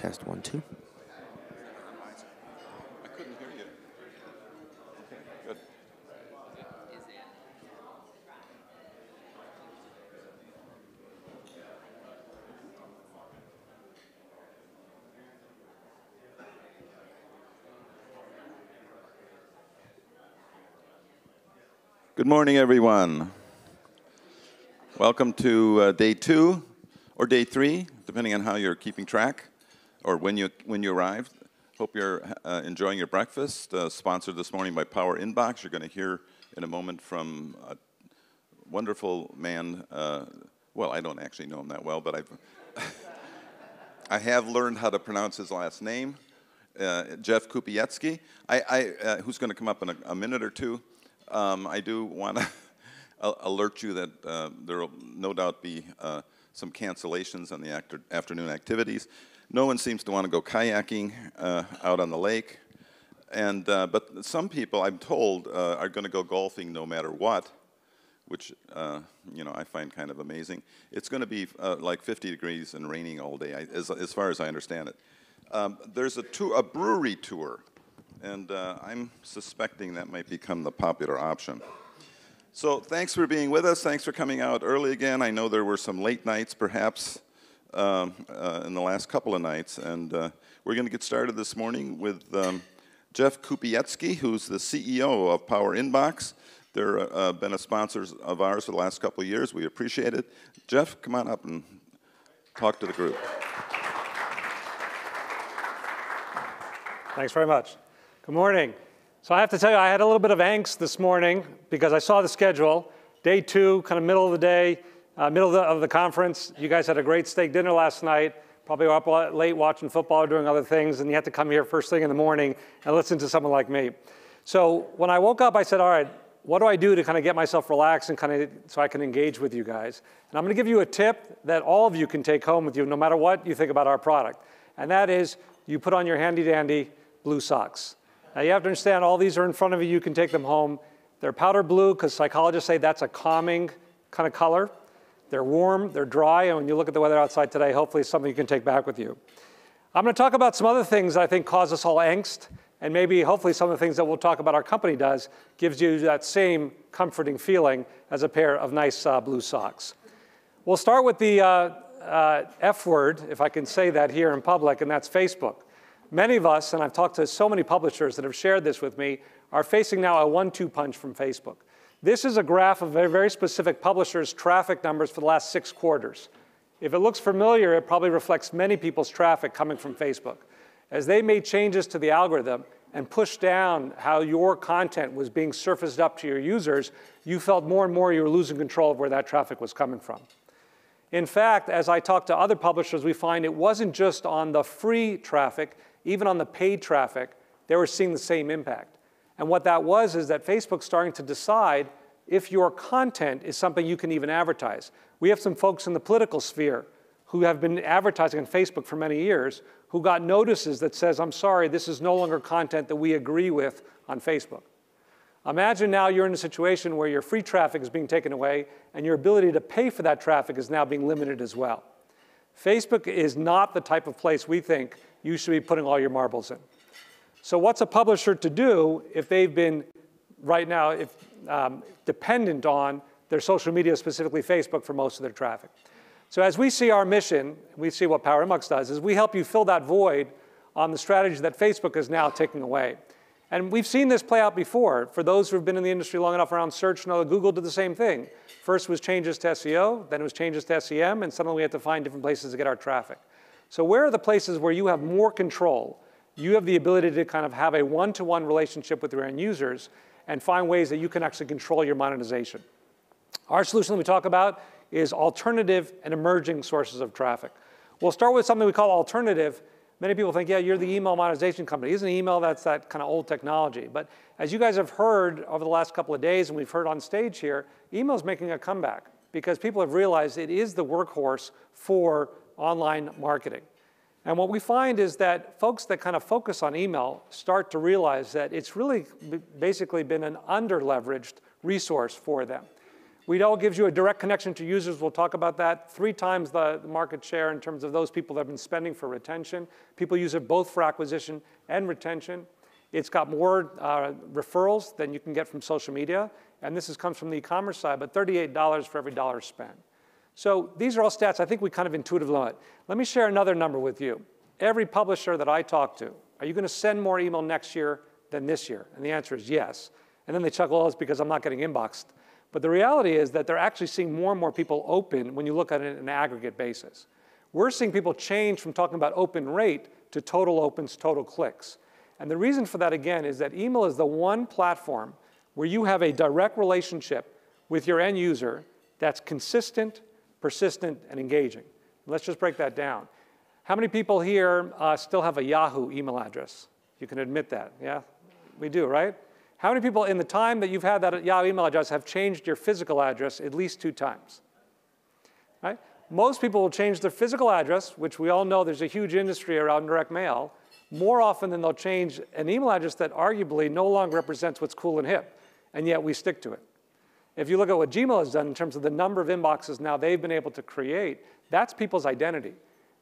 Test 1, 2. I couldn't hear you. Okay, good. Good morning, everyone. Welcome to day 2 or day 3, depending on how you're keeping track or when you arrived. Hope you're enjoying your breakfast, sponsored this morning by Power Inbox. You're going to hear in a moment from a wonderful man. Well, I don't actually know him that well, but I have learned how to pronounce his last name, Jeff Kupiecki, who's going to come up in a minute or two. I do want to alert you that there will no doubt be some cancellations on the afternoon activities. No one seems to want to go kayaking out on the lake, but some people, I'm told, are going to go golfing no matter what, which I find kind of amazing. It's going to be like 50 degrees and raining all day, as far as I understand it. There's a brewery tour, and I'm suspecting that might become the popular option. So thanks for being with us. Thanks for coming out early again. I know there were some late nights, perhaps, in the last couple of nights. And we're going to get started this morning with Jeff Kupiecki, who's the CEO of Power Inbox. They're been a sponsor of ours for the last couple of years. We appreciate it. Jeff, come on up and talk to the group. Thanks very much. Good morning. So I have to tell you, I had a little bit of angst this morning because I saw the schedule. Day 2, kind of middle of the day, middle of the conference. You guys had a great steak dinner last night. Probably were up late watching football or doing other things, and you had to come here first thing in the morning and listen to someone like me. So when I woke up, I said, all right, what do I do to kind of get myself relaxed and kind of so I can engage with you guys? And I'm going to give you a tip that all of you can take home with you, no matter what you think about our product. And that is, you put on your handy-dandy blue socks. Now you have to understand, all these are in front of you. You can take them home. They're powder blue because psychologists say that's a calming kind of color. They're warm, they're dry, and when you look at the weather outside today, hopefully it's something you can take back with you. I'm going to talk about some other things that I think cause us all angst, and maybe hopefully some of the things that we'll talk about our company does gives you that same comforting feeling as a pair of nice blue socks. We'll start with the F word, if I can say that here in public, and that's Facebook. Many of us, and I've talked to so many publishers that have shared this with me, are facing now a 1-2 punch from Facebook. This is a graph of very, very specific publishers' traffic numbers for the last 6 quarters. If it looks familiar, it probably reflects many people's traffic coming from Facebook. As they made changes to the algorithm and pushed down how your content was being surfaced up to your users, you felt more and more you were losing control of where that traffic was coming from. In fact, as I talked to other publishers, we find it wasn't just on the free traffic, even on the paid traffic, they were seeing the same impact. And what that was is that Facebook's starting to decide if your content is something you can even advertise. We have some folks in the political sphere who have been advertising on Facebook for many years who got notices that says, I'm sorry, this is no longer content that we agree with on Facebook. Imagine now you're in a situation where your free traffic is being taken away and your ability to pay for that traffic is now being limited as well. Facebook is not the type of place we think you should be putting all your marbles in. So what's a publisher to do if they've been, right now, dependent on their social media, specifically Facebook, for most of their traffic? So as we see our mission, we see what Power Inbox does, is we help you fill that void on the strategy that Facebook is now taking away. And we've seen this play out before. For those who have been in the industry long enough around search, know that Google did the same thing. First was changes to SEO, then it was changes to SEM, and suddenly we had to find different places to get our traffic. So where are the places where you have more control? You have the ability to kind of have a one-to-one relationship with your end users and find ways that you can actually control your monetization. Our solution that we talk about is alternative and emerging sources of traffic. We'll start with something we call alternative. Many people think, yeah, you're the email monetization company. Isn't email, that's that kind of old technology? But as you guys have heard over the last couple of days, and we've heard on stage here, email is making a comeback because people have realized it is the workhorse for online marketing. And what we find is that folks that kind of focus on email start to realize that it's really basically been an under-leveraged resource for them. We know it gives you a direct connection to users. We'll talk about that. 3 times the market share in terms of those people that have been spending for retention. People use it both for acquisition and retention. It's got more referrals than you can get from social media. And this comes from the e-commerce side, but $38 for every dollar spent. So these are all stats I think we kind of intuitively know it. Let me share another number with you. Every publisher that I talk to, are you going to send more email next year than this year? And the answer is yes. And then they chuckle, oh, it's because I'm not getting inboxed. But the reality is that they're actually seeing more and more people open when you look at it on an aggregate basis. We're seeing people change from talking about open rate to total opens, total clicks. And the reason for that, again, is that email is the one platform where you have a direct relationship with your end user that's consistent, persistent, and engaging. Let's just break that down. How many people here still have a Yahoo email address? You can admit that, yeah? We do, right? How many people in the time that you've had that Yahoo email address have changed your physical address at least 2 times? Right? Most people will change their physical address, which we all know there's a huge industry around direct mail, more often than they'll change an email address that arguably no longer represents what's cool and hip, and yet we stick to it. If you look at what Gmail has done in terms of the number of inboxes now they've been able to create, that's people's identity.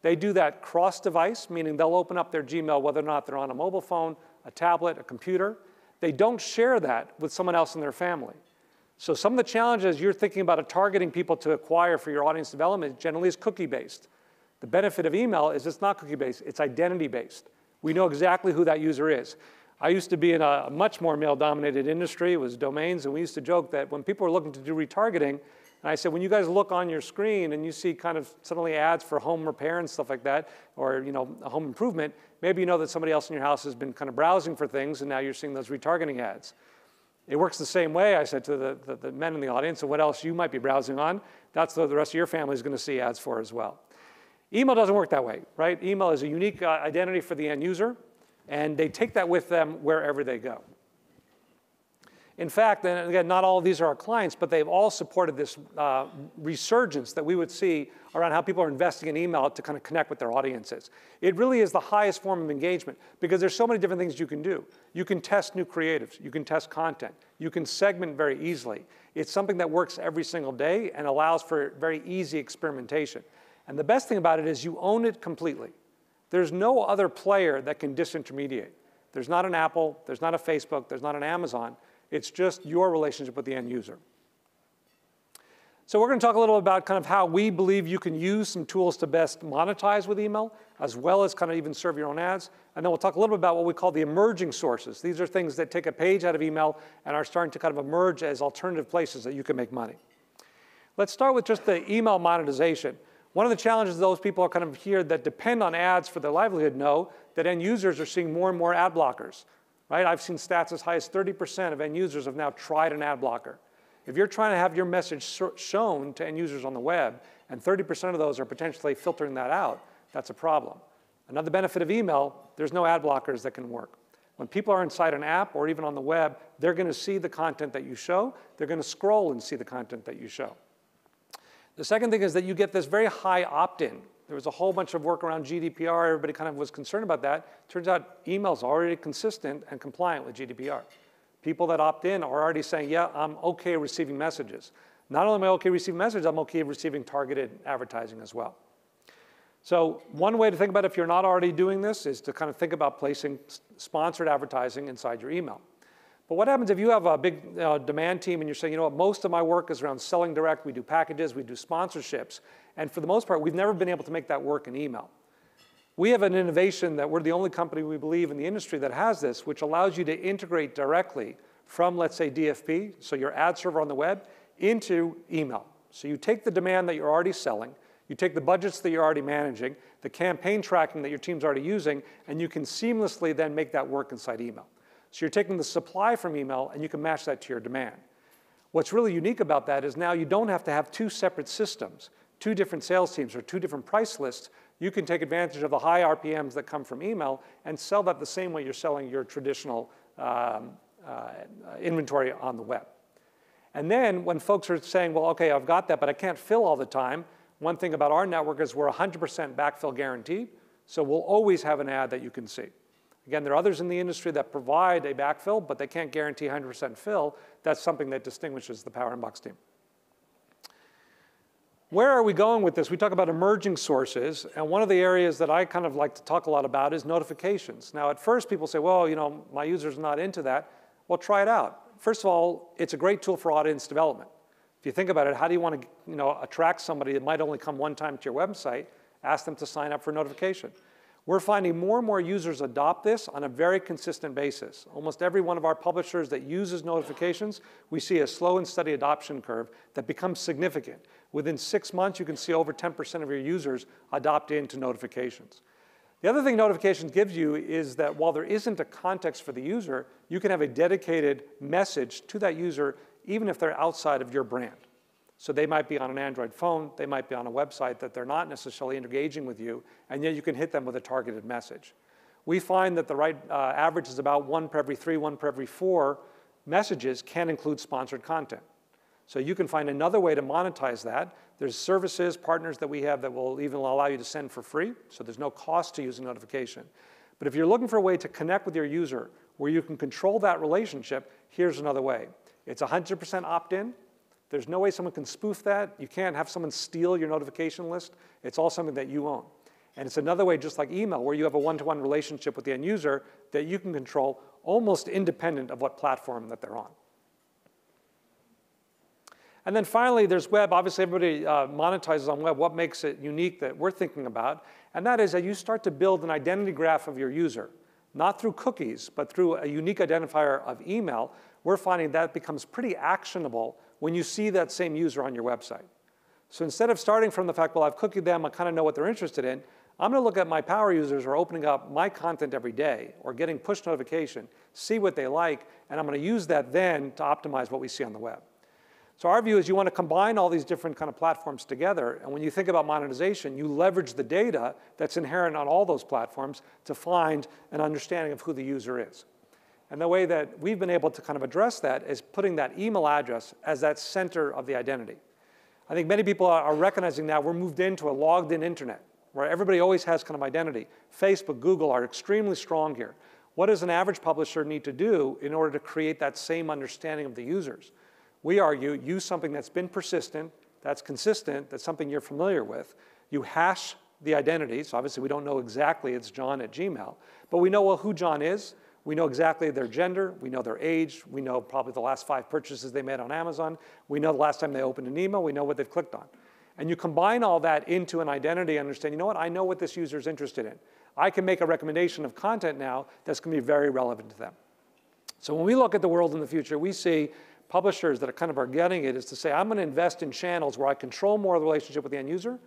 They do that cross-device, meaning they'll open up their Gmail whether or not they're on a mobile phone, a tablet, a computer. They don't share that with someone else in their family. So some of the challenges you're thinking about targeting people to acquire for your audience development generally is cookie-based. The benefit of email is it's not cookie-based, it's identity-based. We know exactly who that user is. I used to be in a much more male-dominated industry. It was domains, and we used to joke that when people were looking to do retargeting, and I said, when you guys look on your screen and you see kind of suddenly ads for home repair and stuff like that, or a home improvement, maybe you know that somebody else in your house has been kind of browsing for things, and now you're seeing those retargeting ads. It works the same way, I said to the men in the audience, and what else you might be browsing on, that's what the rest of your family is going to see ads for as well. Email doesn't work that way, right? Email is a unique identity for the end user, and they take that with them wherever they go. In fact, and again, not all of these are our clients, but they've all supported this resurgence that we would see around how people are investing in email to kind of connect with their audiences. It really is the highest form of engagement because there's so many different things you can do. You can test new creatives. You can test content. You can segment very easily. It's something that works every single day and allows for very easy experimentation. And the best thing about it is you own it completely. There's no other player that can disintermediate. There's not an Apple. There's not a Facebook. There's not an Amazon. It's just your relationship with the end user. So we're going to talk a little about kind of how we believe you can use some tools to best monetize with email, as well as kind of even serve your own ads. And then we'll talk a little bit about what we call the emerging sources. These are things that take a page out of email and are starting to kind of emerge as alternative places that you can make money. Let's start with just the email monetization. One of the challenges those people are kind of here that depend on ads for their livelihood know that end users are seeing more and more ad blockers. Right? I've seen stats as high as 30% of end users have now tried an ad blocker. If you're trying to have your message shown to end users on the web, and 30% of those are potentially filtering that out, that's a problem. Another benefit of email, there's no ad blockers that can work. When people are inside an app or even on the web, they're going to see the content that you show. They're going to scroll and see the content that you show. The second thing is that you get this very high opt-in. There was a whole bunch of work around GDPR. Everybody kind of was concerned about that. Turns out email's already consistent and compliant with GDPR. People that opt in are already saying, yeah, I'm okay receiving messages. Not only am I okay receiving messages, I'm okay receiving targeted advertising as well. So one way to think about it if you're not already doing this is to kind of think about placing sponsored advertising inside your email. But what happens if you have a big demand team and you're saying, you know what, most of my work is around selling direct, we do packages, we do sponsorships, and for the most part, we've never been able to make that work in email. We have an innovation that we're the only company we believe in the industry that has this, which allows you to integrate directly from, let's say, DFP, so your ad server on the web, into email. So you take the demand that you're already selling, you take the budgets that you're already managing, the campaign tracking that your team's already using, and you can seamlessly then make that work inside email. So you're taking the supply from email, and you can match that to your demand. What's really unique about that is now you don't have to have 2 separate systems, 2 different sales teams, or 2 different price lists. You can take advantage of the high RPMs that come from email and sell that the same way you're selling your traditional inventory on the web. And then when folks are saying, well, okay, I've got that, but I can't fill all the time, one thing about our network is we're 100% backfill guaranteed, so we'll always have an ad that you can see. Again, there are others in the industry that provide a backfill, but they can't guarantee 100% fill. That's something that distinguishes the Power Inbox team. Where are we going with this? We talk about emerging sources, and one of the areas that I kind of like to talk a lot about is notifications. Now, at first, people say, well, you know, my user's not into that. Well, try it out. First of all, it's a great tool for audience development. If you think about it, how do you want to, you know, attract somebody that might only come one time to your website? Ask them to sign up for a notification. We're finding more and more users adopt this on a very consistent basis. Almost every one of our publishers that uses notifications, we see a slow and steady adoption curve that becomes significant. Within 6 months, you can see over 10% of your users adopt into notifications. The other thing notifications gives you is that while there isn't a context for the user, you can have a dedicated message to that user even if they're outside of your brand. So they might be on an Android phone, they might be on a website that they're not necessarily engaging with you, and yet you can hit them with a targeted message. We find that the right average is about 1 per every 3, 1 per every 4 messages can include sponsored content. So you can find another way to monetize that. There's services, partners that we have that will even allow you to send for free, so there's no cost to using notification. But if you're looking for a way to connect with your user where you can control that relationship, here's another way. It's 100% opt-in. There's no way someone can spoof that. You can't have someone steal your notification list. It's all something that you own. And it's another way, just like email, where you have a one-to-one relationship with the end user that you can control almost independent of what platform that they're on. And then finally, there's web. Obviously, everybody monetizes on web. What makes it unique that we're thinking about? And that is that you start to build an identity graph of your user, not through cookies, but through a unique identifier of email. We're finding that becomes pretty actionable when you see that same user on your website. So instead of starting from the fact, well, I've cookied them, I kind of know what they're interested in, I'm going to look at my power users who are opening up my content every day or getting push notification, see what they like, and I'm going to use that then to optimize what we see on the web. So our view is you want to combine all these different kind of platforms together, and when you think about monetization, you leverage the data that's inherent on all those platforms to find an understanding of who the user is. And the way that we've been able to kind of address that is putting that email address as that center of the identity. I think many people are recognizing now we're moved into a logged-in internet where everybody always has kind of identity. Facebook, Google are extremely strong here. What does an average publisher need to do in order to create that same understanding of the users? We argue, use something that's been persistent, that's consistent, that's something you're familiar with. You hash the identity, so obviously we don't know exactly it's John at Gmail, but we know who John is. We know exactly their gender, we know their age, we know probably the last 5 purchases they made on Amazon, we know the last time they opened an email, we know what they've clicked on. And you combine all that into an identity and understand, you know what, I know what this user is interested in. I can make a recommendation of content now that's going to be very relevant to them. So when we look at the world in the future, we see publishers that are getting it is to say, I'm going to invest in channels where I control more of the relationship with the end user.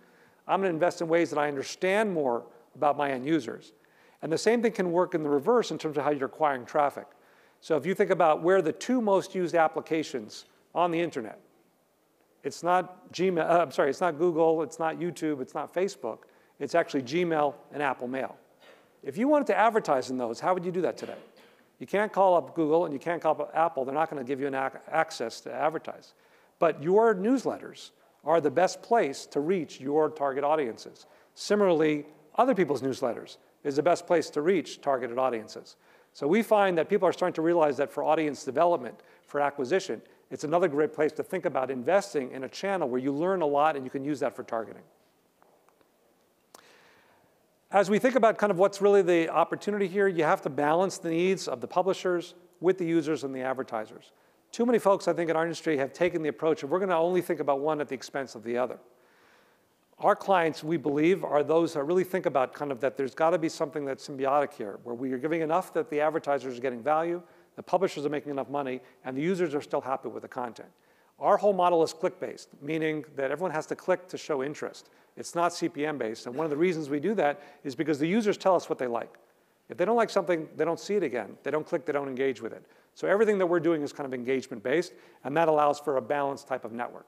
I'm going to invest in ways that I understand more about my end users. And the same thing can work in the reverse in terms of how you're acquiring traffic. So if you think about where the 2 most used applications on the internet, it's not Gmail, it's not Google, it's not YouTube, it's not Facebook, it's actually Gmail and Apple Mail. If you wanted to advertise in those, how would you do that today? You can't call up Google and you can't call up Apple. They're not going to give you access to advertise. But your newsletters are the best place to reach your target audiences. Similarly, other people's newsletters is the best place to reach targeted audiences. So we find that people are starting to realize that for audience development, for acquisition, it's another great place to think about investing in a channel where you learn a lot and you can use that for targeting. As we think about kind of what's really the opportunity here, you have to balance the needs of the publishers with the users and the advertisers. Too many folks, I think, in our industry have taken the approach of we're going to only think about one at the expense of the other. Our clients, we believe, are those that really think about kind of that there's got to be something that's symbiotic here, where we are giving enough that the advertisers are getting value, the publishers are making enough money, and the users are still happy with the content. Our whole model is click-based, meaning that everyone has to click to show interest. It's not CPM-based, and one of the reasons we do that is because the users tell us what they like. If they don't like something, they don't see it again. They don't click, they don't engage with it. So everything that we're doing is kind of engagement-based, and that allows for a balanced type of network.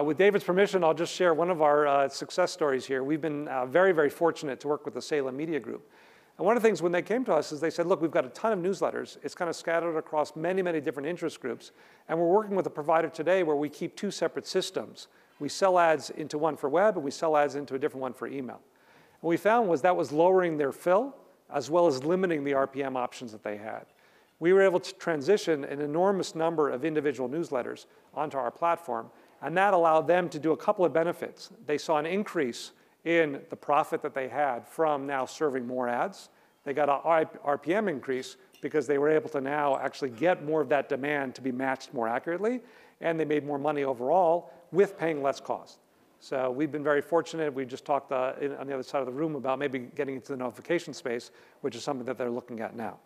With David's permission, I'll just share one of our success stories here. We've been very, very fortunate to work with the Salem Media Group. And one of the things when they came to us is they said, look, we've got a ton of newsletters. It's kind of scattered across many, many different interest groups. And we're working with a provider today where we keep 2 separate systems. We sell ads into one for web, and we sell ads into a different one for email. And what we found was that was lowering their fill, as well as limiting the RPM options that they had. We were able to transition an enormous number of individual newsletters onto our platform, And that allowed them to do a couple of benefits. They saw an increase in the profit that they had from now serving more ads. They got an RPM increase because they were able to now actually get more of that demand to be matched more accurately, and they made more money overall with paying less cost. So we've been very fortunate. We just talked on the other side of the room about maybe getting into the notification space, which is something that they're looking at now.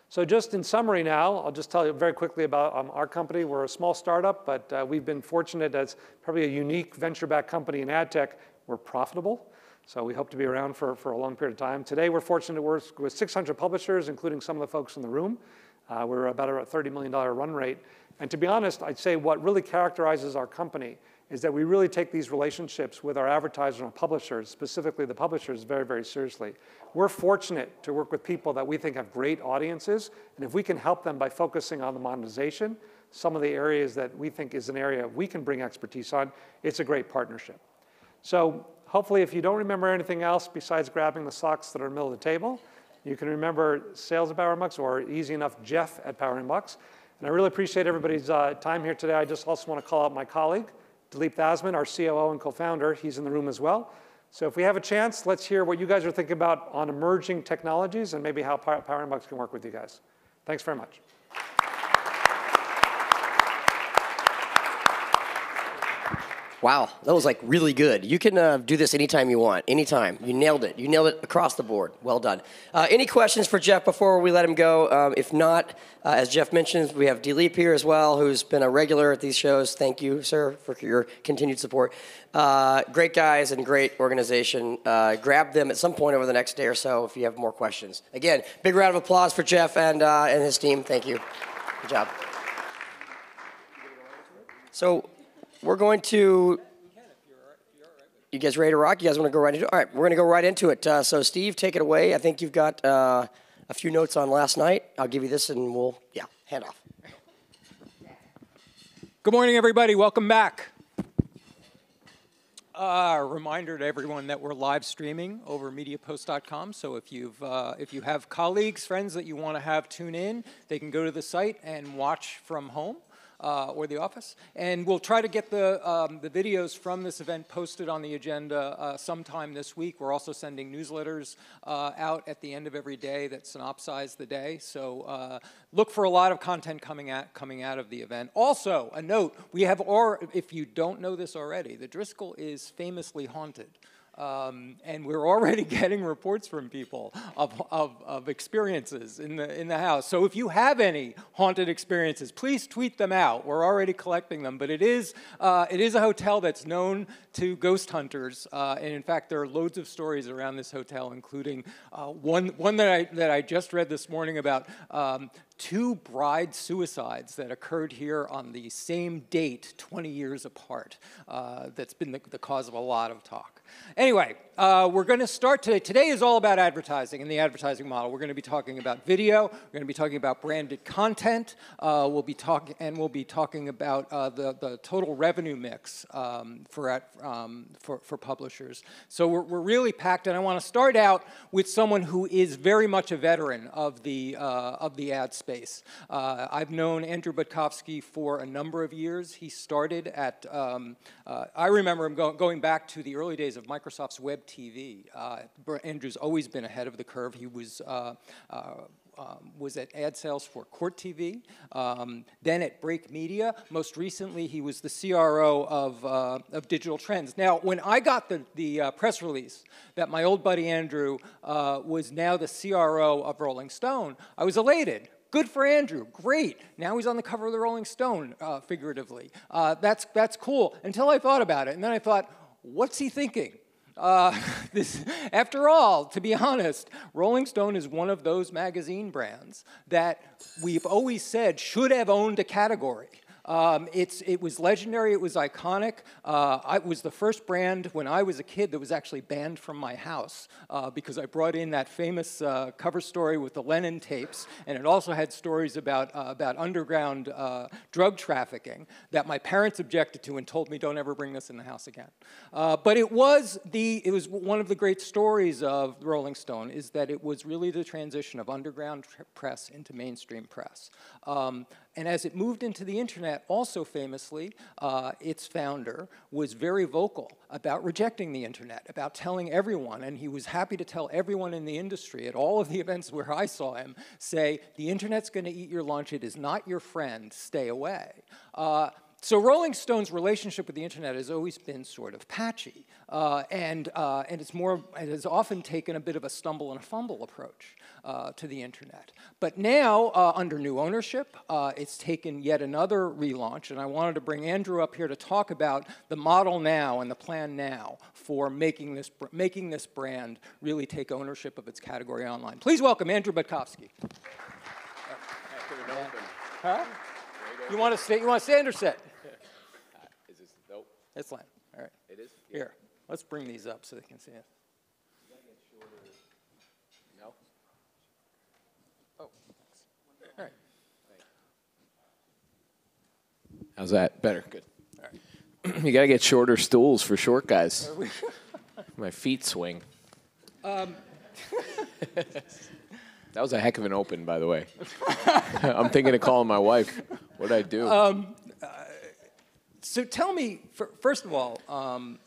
So just in summary now, I'll just tell you very quickly about our company. We're a small startup, but we've been fortunate as probably a unique venture-backed company in ad tech. We're profitable, so we hope to be around for a long period of time. Today, we're fortunate to work with 600 publishers, including some of the folks in the room. We're about a $30 million run rate. And to be honest, I'd say what really characterizes our company is that we really take these relationships with our advertisers and publishers, specifically the publishers, very, very seriously. We're fortunate to work with people that we think have great audiences, and if we can help them by focusing on the monetization, some of the areas that we think is an area we can bring expertise on, it's a great partnership. So hopefully if you don't remember anything else besides grabbing the socks that are in the middle of the table, you can remember sales at Power Inbox, or easy enough, Jeff at Power Inbox. And I really appreciate everybody's time here today. I just also want to call out my colleague, Dilip Thasman, our COO and co-founder. He's in the room as well. So if we have a chance, let's hear what you guys are thinking about on emerging technologies and maybe how Power Inbox can work with you guys. Thanks very much. Wow, that was like really good. You can do this anytime you want, anytime. You nailed it. You nailed it across the board. Well done. Any questions for Jeff before we let him go? If not, as Jeff mentioned, we have Dilip here as well, who's been a regular at these shows. Thank you, sir, for your continued support. Great guys and great organization. Grab them at some point over the next day or so if you have more questions. Again, big round of applause for Jeff and his team. Thank you. Good job. So we're going to, you guys ready to rock? You guys want to go right into it? All right, we're going to go right into it. So Steve, take it away. I think you've got a few notes on last night. I'll give you this and we'll, hand off. Good morning, everybody. Welcome back. Reminder to everyone that we're live streaming over MediaPost.com. So if you have colleagues, friends that you want to have tune in, they can go to the site and watch from home. Or the office, and we'll try to get the videos from this event posted on the agenda sometime this week. We're also sending newsletters out at the end of every day that synopsize the day. So look for a lot of content coming out of the event. Also, a note: we have, or if you don't know this already, the Driscoll is famously haunted. And we're already getting reports from people of experiences in the house. So if you have any haunted experiences, please tweet them out. We're already collecting them. But it is a hotel that's known to ghost hunters. And in fact, there are loads of stories around this hotel, including one that I just read this morning about 2 bride suicides that occurred here on the same date, 20 years apart. That's been the cause of a lot of talk. Anyway, we're going to start today. Today is all about advertising and the advertising model. We're going to be talking about video. We're going to be talking about branded content. We'll be talking about the total revenue mix for publishers. So we're really packed, and I want to start out with someone who is very much a veteran of the ad space. I've known Andrew Butkovsky for a number of years. He started at I remember him going back to the early days of Microsoft's Web TV. Andrew's always been ahead of the curve. He was at ad sales for Court TV, then at Break Media. Most recently, he was the CRO of Digital Trends. Now, when I got the press release that my old buddy Andrew was now the CRO of Rolling Stone, I was elated. Good for Andrew, great. Now he's on the cover of the Rolling Stone, figuratively. That's cool, until I thought about it. And then I thought, what's he thinking? After all, to be honest, Rolling Stone is one of those magazine brands that we've always said should have owned a category. It was legendary, it was iconic. It was the first brand when I was a kid that was actually banned from my house because I brought in that famous cover story with the Lennon tapes, and it also had stories about underground drug trafficking that my parents objected to and told me don't ever bring this in the house again. But it was one of the great stories of Rolling Stone is that it was really the transition of underground press into mainstream press. And as it moved into the internet, Internet, also famously, its founder was very vocal about rejecting the Internet, about telling everyone, and he was happy to tell everyone in the industry at all of the events where I saw him, say, the Internet's going to eat your lunch, it is not your friend, stay away. So Rolling Stone's relationship with the Internet has always been sort of patchy, and it has often taken a bit of a stumble and a fumble approach to the Internet. But now, under new ownership, it's taken yet another relaunch, and I wanted to bring Andrew up here to talk about the model now and the plan now for making this brand really take ownership of its category online. Please welcome Andrew Budkowski. Huh? You want to stand or sit? Is this, nope. It's fine. All right. It is? Here, let's bring these up so they can see it. No? Oh, all right. How's that? Better. Good. All right. You got to get shorter stools for short guys. My feet swing. That was a heck of an open, by the way. I'm thinking of calling my wife. What'd I do? So tell me, first of all,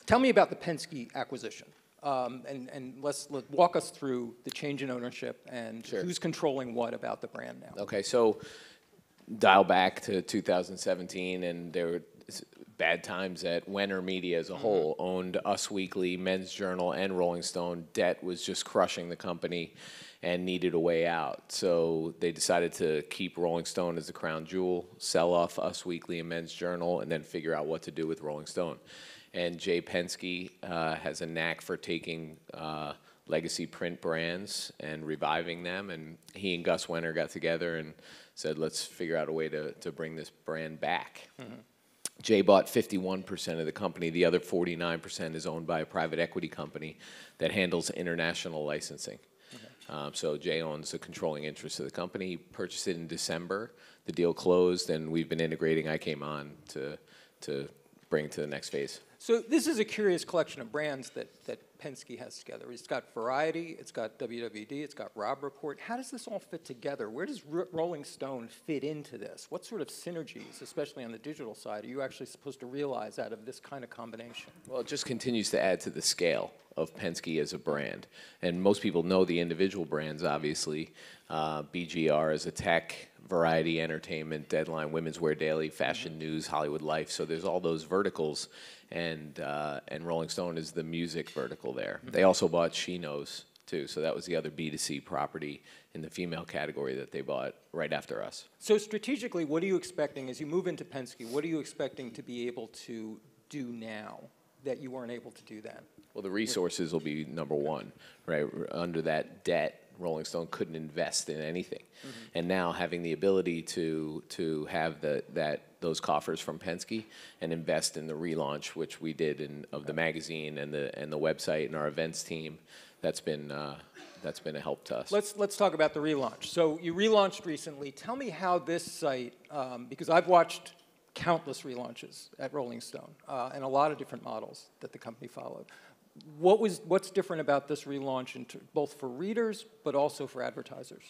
tell me about the Penske acquisition. And let's walk us through the change in ownership and Sure. who's controlling what about the brand now. Okay, so dial back to 2017, and there were bad times at Wenner Media as a whole owned Us Weekly, Men's Journal, and Rolling Stone. Debt was just crushing the company and needed a way out. So they decided to keep Rolling Stone as the crown jewel, sell off Us Weekly and Men's Journal, and then figure out what to do with Rolling Stone. And Jay Penske has a knack for taking legacy print brands and reviving them. And he and Gus Wenner got together and said, let's figure out a way to bring this brand back. Jay bought 51% of the company. The other 49% is owned by a private equity company that handles international licensing. So Jay owns the controlling interest of the company. He purchased it in December. The deal closed, and we've been integrating. I came on to bring it to the next phase. So this is a curious collection of brands that Penske has together. It's got Variety, it's got WWD, it's got Robb Report. How does this all fit together? Where does Rolling Stone fit into this? What sort of synergies, especially on the digital side, are you actually supposed to realize out of this kind of combination? Well, it just continues to add to the scale of Penske as a brand. And most people know the individual brands, obviously. BGR as a tech, Variety, Entertainment, Deadline, Women's Wear Daily, Fashion News, Hollywood Life. So there's all those verticals, and Rolling Stone is the music vertical there. They also bought She Knows, too. So that was the other B2C property in the female category that they bought right after us. So strategically, what are you expecting as you move into Penske? What are you expecting to be able to do now that you weren't able to do then? Well, the resources will be number one, right? Under that debt, Rolling Stone couldn't invest in anything. And now having the ability to have those coffers from Penske and invest in the relaunch, which we did of the magazine and the website and our events team, that's been a help to us. Let's talk about the relaunch. So you relaunched recently. Tell me how this site, because I've watched countless relaunches at Rolling Stone and a lot of different models that the company followed. What's different about this relaunch, both for readers but also for advertisers?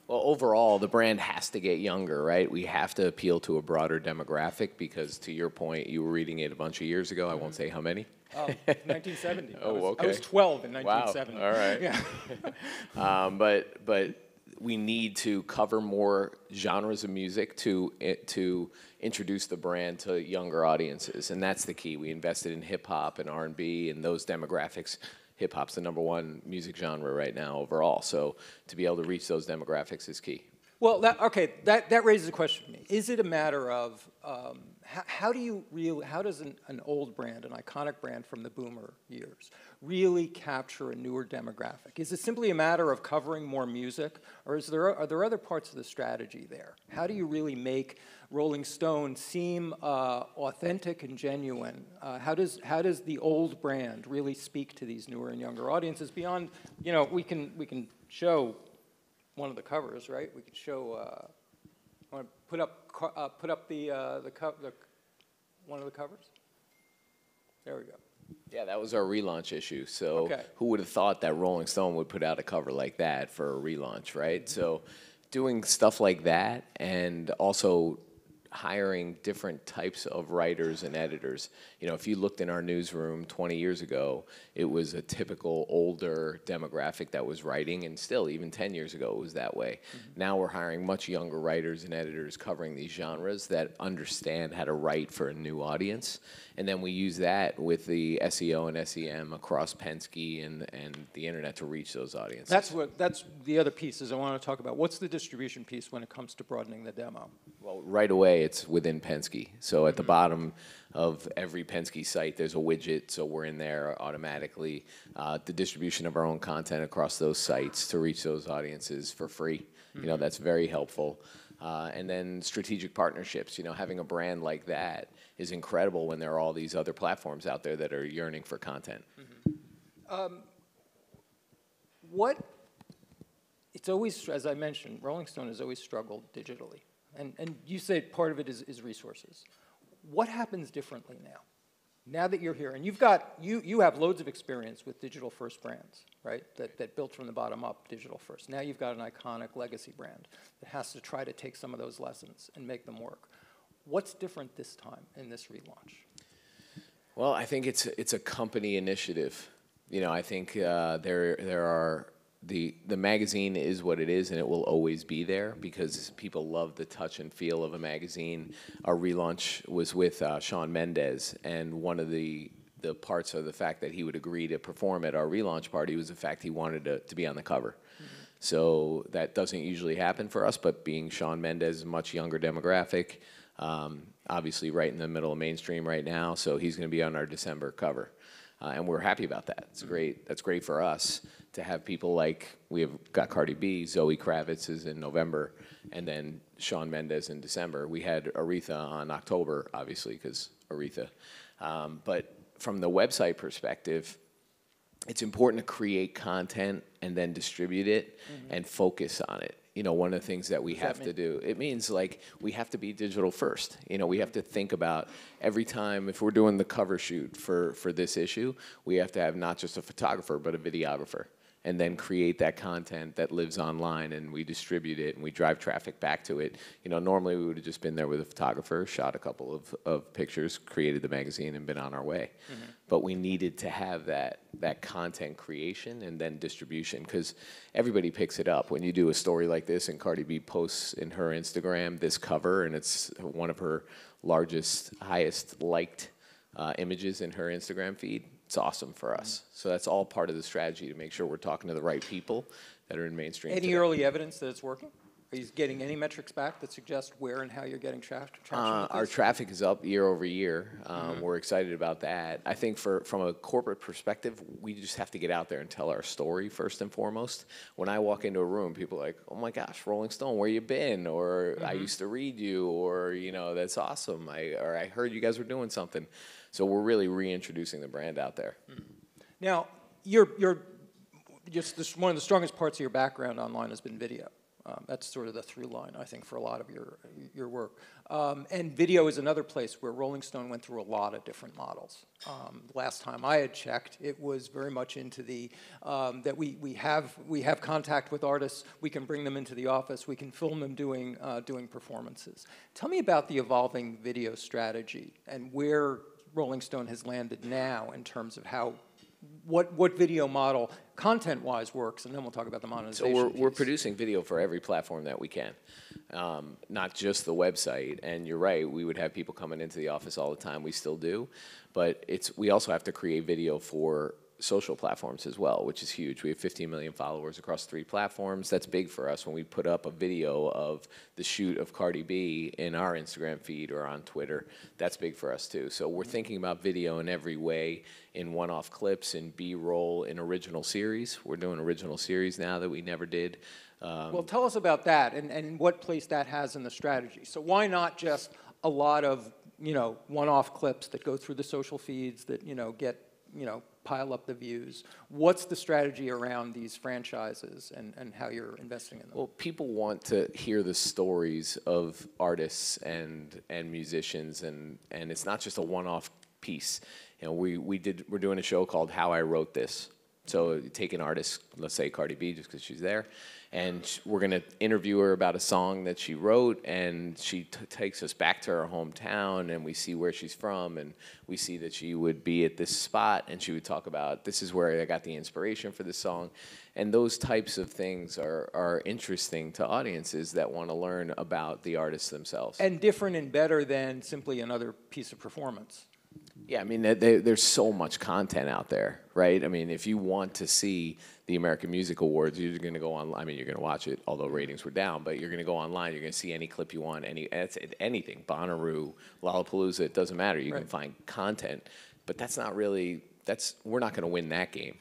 Well, overall, the brand has to get younger, right? We have to appeal to a broader demographic because, to your point, you were reading it a bunch of years ago. I won't say how many. 1970. Okay. I was 12 in 1970. Wow. All right. Yeah. But we need to cover more genres of music to introduce the brand to younger audiences, and that's the key. We invested in hip hop and R&B and those demographics. Hip hop's the #1 music genre right now overall, so to be able to reach those demographics is key. Well, that raises a question for me. Is it a matter of how does an old brand, an iconic brand from the boomer years, really capture a newer demographic? Is it simply a matter of covering more music, or are there other parts of the strategy there? How do you really make Rolling Stone seem authentic and genuine? How does the old brand really speak to these newer and younger audiences beyond, we can show one of the covers, right? We could show. Want to put up the one of the covers? There we go. Yeah, that was our relaunch issue. So Okay. who would have thought that Rolling Stone would put out a cover like that for a relaunch, right? So doing stuff like that and also hiring different types of writers and editors. You know, if you looked in our newsroom 20 years ago, it was a typical older demographic that was writing, and still, even 10 years ago, it was that way. Now we're hiring much younger writers and editors covering these genres that understand how to write for a new audience. And then we use that with the SEO and SEM across Penske and the internet to reach those audiences. That's the other piece is I want to talk about. What's the distribution piece when it comes to broadening the demo? Well, right away, it's within Penske. So at the bottom of every Penske site, there's a widget, so we're in there automatically. The distribution of our own content across those sites to reach those audiences for free. You know, that's very helpful. And then strategic partnerships, you know, having a brand like that is incredible when there are all these other platforms out there that are yearning for content. It's always, as I mentioned, Rolling Stone has always struggled digitally. And you said part of it is resources. What happens differently now? Now that you're here, and you have loads of experience with digital first brands, right? That built from the bottom up digital first. Now you've got an iconic legacy brand that has to try to take some of those lessons and make them work. What's different this time in this relaunch? Well, I think it's a company initiative. You know, I think there are the magazine is what it is, and it will always be there because people love the touch and feel of a magazine. Our relaunch was with Shawn Mendes, and one of the parts of the fact that he would agree to perform at our relaunch party was the fact he wanted to be on the cover. So that doesn't usually happen for us, but being Shawn Mendes, a much younger demographic, obviously right in the middle of mainstream right now, so he's going to be on our December cover. And we're happy about that. It's great. That's great for us to have people like, we have got Cardi B, Zoe Kravitz is in November, and then Shawn Mendes in December. We had Aretha on October, obviously, because Aretha. But from the website perspective, it's important to create content and then distribute it and focus on it. You know, one of the things that we have to do, it means like we have to be digital first. You know, we have to think about every time, if we're doing the cover shoot for this issue, we have to have not just a photographer, but a videographer. And then create that content that lives online, and we distribute it, and we drive traffic back to it. You know, normally we would have just been there with a photographer, shot a couple of pictures, created the magazine, and been on our way. But we needed to have that content creation and then distribution, because everybody picks it up. When you do a story like this, and Cardi B posts in her Instagram this cover, and it's one of her largest, highest liked images in her Instagram feed, it's awesome for us. So that's all part of the strategy to make sure we're talking to the right people that are in mainstream Any today. early evidence that it's working? Are you getting any metrics back that suggest where and how you're getting traction with Our this? traffic is up year over year. We're excited about that. I think from a corporate perspective, we just have to get out there and tell our story first and foremost. When I walk into a room, people are like, oh my gosh, Rolling Stone, where you been? Or I used to read you, or, you know, that's awesome. Or I heard you guys were doing something. So we're really reintroducing the brand out there. Now, you're just one of the strongest parts of your background online has been video. That's sort of the through line, I think, for a lot of your work. And video is another place where Rolling Stone went through a lot of different models. Last time I had checked, it was very much into the that we have contact with artists, we can bring them into the office, we can film them doing performances. Tell me about the evolving video strategy and where Rolling Stone has landed now in terms of how what video model content-wise works, and then we'll talk about the monetization. So we're producing video for every platform that we can, not just the website. And you're right, we would have people coming into the office all the time. We still do, but we also have to create video for social platforms as well, which is huge. We have 15 million followers across 3 platforms. That's big for us when we put up a video of the shoot of Cardi B in our Instagram feed or on Twitter. That's big for us too. So we're thinking about video in every way, in one-off clips, in B-roll, in original series. We're doing original series now that we never did. Well, tell us about that and what place that has in the strategy. So why not just a lot of, you know, one-off clips that go through the social feeds that, you know, get, you know, pile up the views? What's the strategy around these franchises and how you're investing in them? Well, people want to hear the stories of artists and musicians, and it's not just a one-off piece. You know, we're doing a show called How I Wrote This So you take an artist, let's say Cardi B, just because she's there, and we're going to interview her about a song that she wrote, and she takes us back to her hometown, and we see where she's from, and we see that she would be at this spot, and she would talk about, this is where I got the inspiration for this song. And those types of things are interesting to audiences that want to learn about the artists themselves. And different and better than simply another piece of performance. Yeah, I mean, there's so much content out there, right? I mean, if you want to see the American Music Awards, you're going to go online. I mean, you're going to watch it, although ratings were down, but you're going to go online. You're going to see any clip you want, anything, Bonnaroo, Lollapalooza, it doesn't matter. You can find content, but that's not really, we're not going to win that game.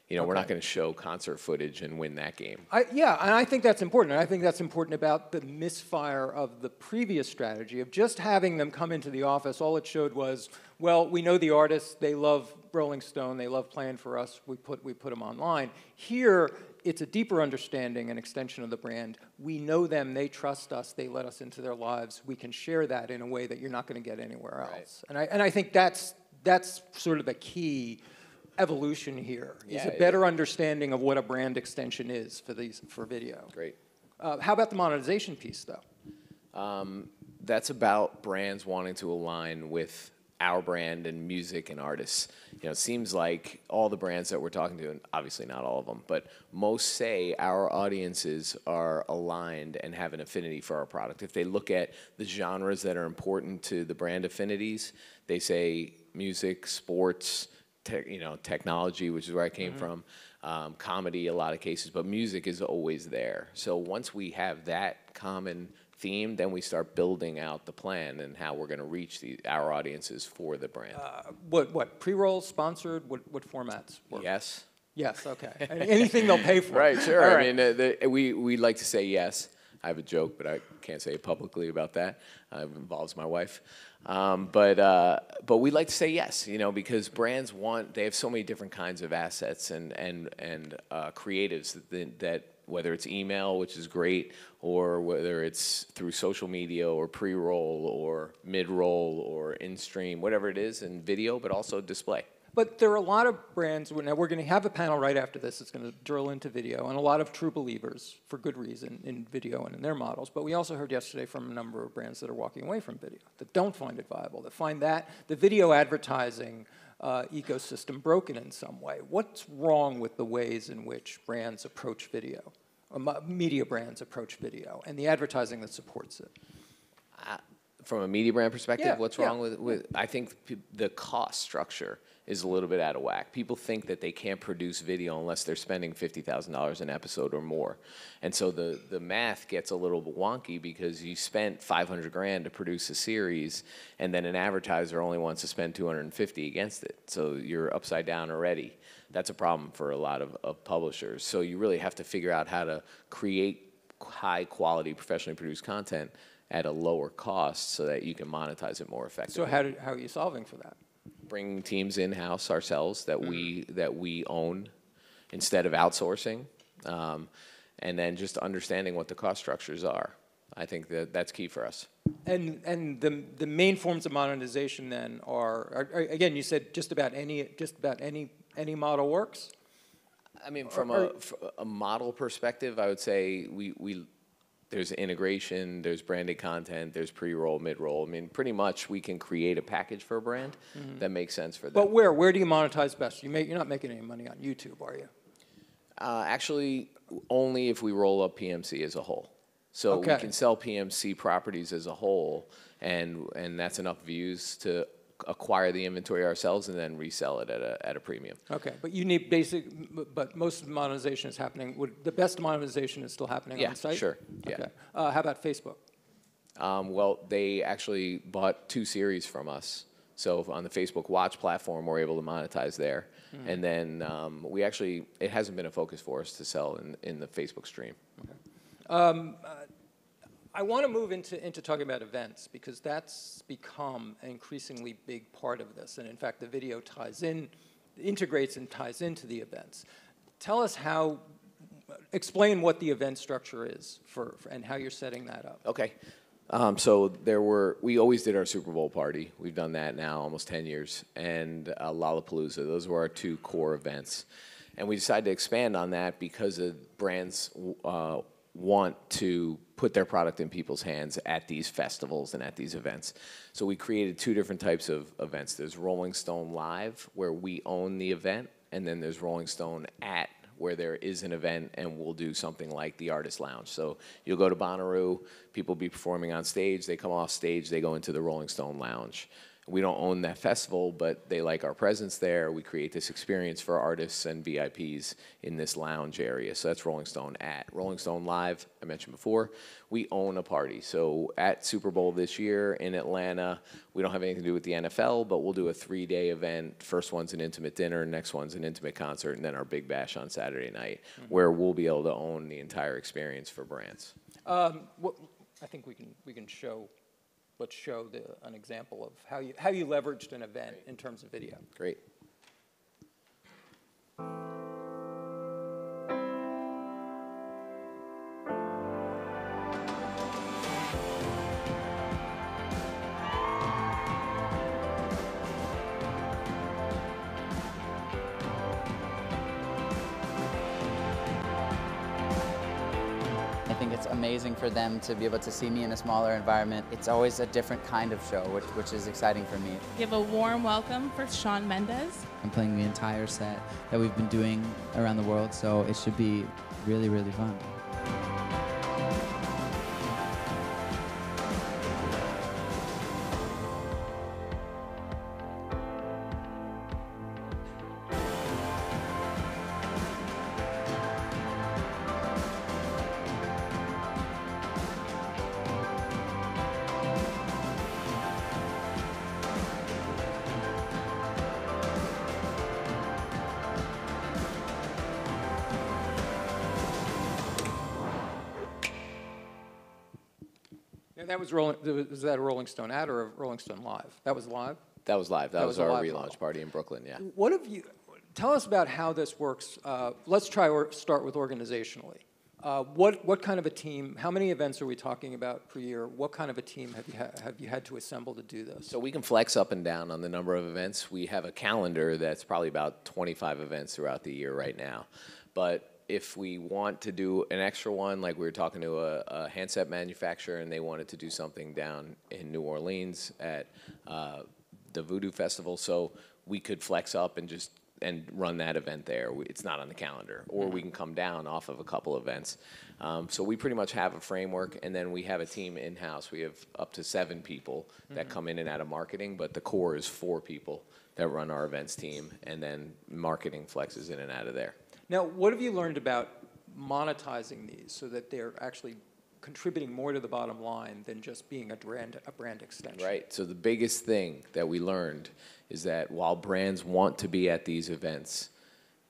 You know, we're not going to show concert footage and win that game. Yeah, and I think that's important. And I think that's important about the misfire of the previous strategy of just having them come into the office. All it showed was, well, we know the artists. They love Rolling Stone. They love playing for us. We put them online. Here, it's a deeper understanding and extension of the brand. We know them. They trust us. They let us into their lives. We can share that in a way that you're not going to get anywhere else. Right. And I think that's sort of the key evolution here, is a better understanding of what a brand extension is for video. Great. How about the monetization piece, though? That's about brands wanting to align with our brand and music and artists. You know, it seems like all the brands that we're talking to, and obviously not all of them, but most say our audiences are aligned and have an affinity for our product. If they look at the genres that are important to the brand affinities, they say music, sports, technology, which is where I came from, comedy, a lot of cases, but music is always there. So once we have that common theme, then we start building out the plan and how we're going to reach our audiences for the brand. What pre-roll, sponsored, what formats work? Yes. Yes, okay. Anything they'll pay for. Right, sure. All I right. mean, we like to say yes. I have a joke, but I can't say it publicly about that. It involves my wife. But we like to say yes, because brands they have so many different kinds of assets and creatives that whether it's email, which is great, or whether it's through social media or pre-roll or mid-roll or in-stream, whatever it is, in video, but also display. But there are a lot of brands, now we're going to have a panel right after this that's going to drill into video, and a lot of true believers, for good reason, in video and in their models. But we also heard yesterday from a number of brands that are walking away from video, that don't find it viable, that find that the video advertising ecosystem broken in some way. What's wrong with the ways in which brands approach video, or media brands approach video, and the advertising that supports it? From a media brand perspective, what's wrong with I think the cost structure is a little bit out of whack. People think that they can't produce video unless they're spending $50,000 an episode or more. And so the math gets a little bit wonky because you spent $500,000 to produce a series, and then an advertiser only wants to spend $250 against it. So you're upside down already. That's a problem for a lot of publishers. So you really have to figure out how to create high quality, professionally produced content at a lower cost so that you can monetize it more effectively. So how are you solving for that? Bring teams in-house ourselves that we own instead of outsourcing, and then just understanding what the cost structures are. I think that's key for us. And the main forms of monetization then are again, you said just about any model works. I mean, from a model perspective, I would say there's integration, there's branded content, there's pre-roll, mid-roll. I mean, pretty much we can create a package for a brand that makes sense for them. But where do you monetize best? You're not making any money on YouTube, are you? Actually, only if we roll up PMC as a whole. So we can sell PMC properties as a whole, and that's enough views to acquire the inventory ourselves and then resell it at a premium. Okay, but you need but most monetization is happening, the best monetization is still happening on site? Yeah, sure. Okay. How about Facebook? Well, they actually bought 2 series from us. So on the Facebook Watch platform, we're able to monetize there. And then it hasn't been a focus for us to sell in the Facebook stream. Okay. I want to move into talking about events, because that's become an increasingly big part of this. And in fact, the video integrates and ties into the events. Tell us explain what the event structure is and how you're setting that up. Okay. So we always did our Super Bowl party. We've done that now almost 10 years. And Lollapalooza, those were our 2 core events. And we decided to expand on that because brands want to put their product in people's hands at these festivals and at these events. So we created 2 different types of events. There's Rolling Stone Live, where we own the event, and then there's Rolling Stone at, where there is an event and we'll do something like the Artist Lounge. So you'll go to Bonnaroo, people will be performing on stage, they come off stage, they go into the Rolling Stone Lounge. We don't own that festival, but they like our presence there. We create this experience for artists and VIPs in this lounge area. So that's Rolling Stone at. Rolling Stone Live, I mentioned before, we own a party. So at Super Bowl this year in Atlanta, we don't have anything to do with the NFL, but we'll do a 3-day event. First one's an intimate dinner, next one's an intimate concert, and then our big bash on Saturday night, where we'll be able to own the entire experience for brands. I think we can show. Let's show an example of how you leveraged an event in terms of video. Great. I think it's amazing for them to be able to see me in a smaller environment. It's always a different kind of show, which is exciting for me. Give a warm welcome for Shawn Mendes. I'm playing the entire set that we've been doing around the world, so it should be really, really fun. And that was that a Rolling Stone ad or a Rolling Stone Live? That was live? That was live. That was a our live relaunch model. party in Brooklyn, yeah. What have you, tell us about how this works. Let's start with organizationally. What kind of a team, how many events are we talking about per year? What kind of a team have you had to assemble to do this? So we can flex up and down on the number of events. We have a calendar that's probably about 25 events throughout the year right now. But if we want to do an extra one, like we were talking to a handset manufacturer and they wanted to do something down in New Orleans at the Voodoo Festival, so we could flex up and run that event there. It's not on the calendar. Or we can come down off of a couple events. So we pretty much have a framework, and then we have a team in-house. We have up to 7 people that come in and out of marketing, but the core is 4 people that run our events team, and then marketing flexes in and out of there. Now, what have you learned about monetizing these so that they're actually contributing more to the bottom line than just being a brand extension? Right. So the biggest thing that we learned is that while brands want to be at these events,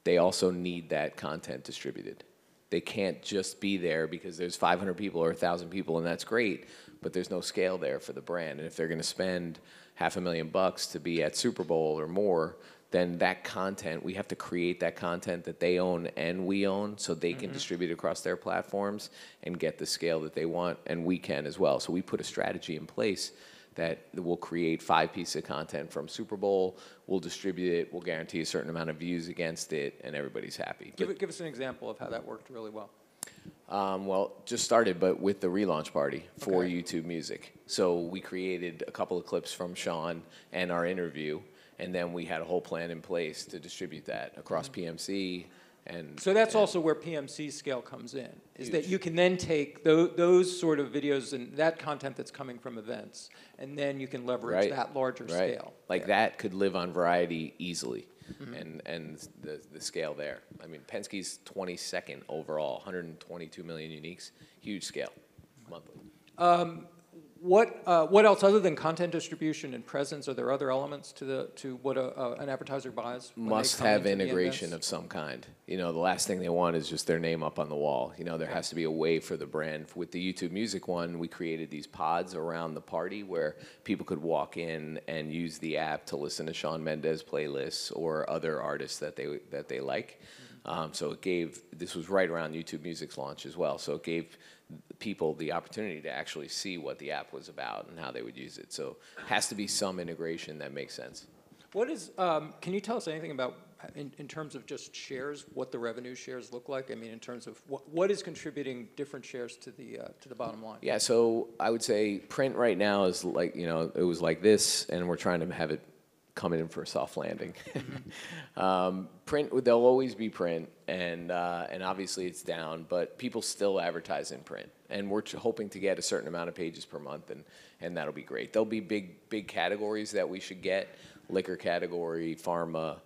they also need that content distributed. They can't just be there because there's 500 people or 1,000 people, and that's great, but there's no scale there for the brand. And if they're going to spend $500,000 to be at Super Bowl or more, then that content, we have to create that content that they own and we own so they can distribute it across their platforms and get the scale that they want, and we can as well. So we put a strategy in place that will create 5 pieces of content from Super Bowl, we'll distribute it, we'll guarantee a certain amount of views against it, and everybody's happy. Give us an example of how that worked really well. Well, just started, but with the relaunch party for YouTube Music. So we created a couple of clips from Shawn and our interview, and then we had a whole plan in place to distribute that across PMC. And so that's also where PMC scale comes in, is that you can then take those sort of videos and that content that's coming from events, and then you can leverage that larger scale. Like that could live on Variety easily, and the scale there. I mean, Penske's 22nd overall, 122 million uniques, huge scale monthly. What else other than content distribution and presence? Are there other elements to what an advertiser buys? Must have integration of some kind. You know, the last thing they want is just their name up on the wall. You know, there has to be a way for the brand. With the YouTube Music one, we created these pods around the party where people could walk in and use the app to listen to Shawn Mendes playlists or other artists that they like. So it gave, this was right around YouTube Music's launch as well, so it gave people the opportunity to actually see what the app was about and how they would use it. So it has to be some integration that makes sense. What is, can you tell us anything about in terms of just shares, what the revenue shares look like? I mean, in terms of what is contributing different shares to the bottom line? Yeah, so I would say print right now is like, it was like this, and we're trying to have it come in for a soft landing. Print, there'll always be print, and obviously it's down, but people still advertise in print. And we're hoping to get a certain amount of pages per month, and that'll be great. There'll be big categories that we should get, liquor category, pharma,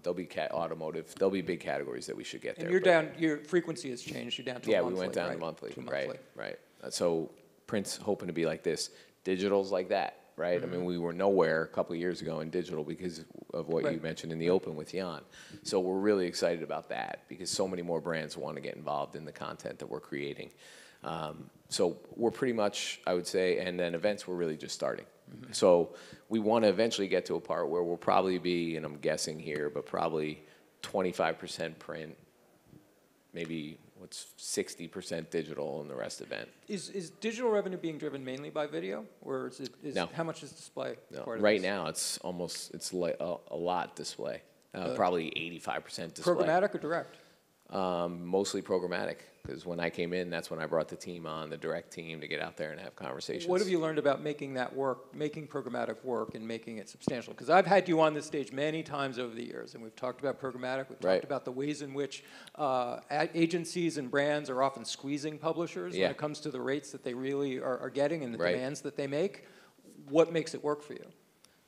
there'll be automotive, there'll be big categories that we should get there. And you're down, your frequency has changed, you're down to monthly, we went down right? to monthly, To monthly. right. So print's hoping to be like this. Digital's like that, right? I mean, we were nowhere a couple of years ago in digital because of what you mentioned in the open with Jan. So we're really excited about that because so many more brands want to get involved in the content that we're creating. So we're pretty much, I would say, and then events we're really just starting. So we want to eventually get to a part where we'll probably be, and I'm guessing here, but probably 25% print, maybe 60% digital, and the rest event. Is digital revenue being driven mainly by video, or No. How much is display? No. Part of Right this? now it's like a lot display, probably 85% display. Programmatic or direct? Mostly programmatic, because when I came in, that's when I brought the team on, the direct team, to get out there and have conversations. What have you learned about making that work, making programmatic work, and making it substantial? Because I've had you on this stage many times over the years, and we've talked about programmatic. We've talked about the ways in which agencies and brands are often squeezing publishers when it comes to the rates that they really are getting and the demands that they make. What makes it work for you?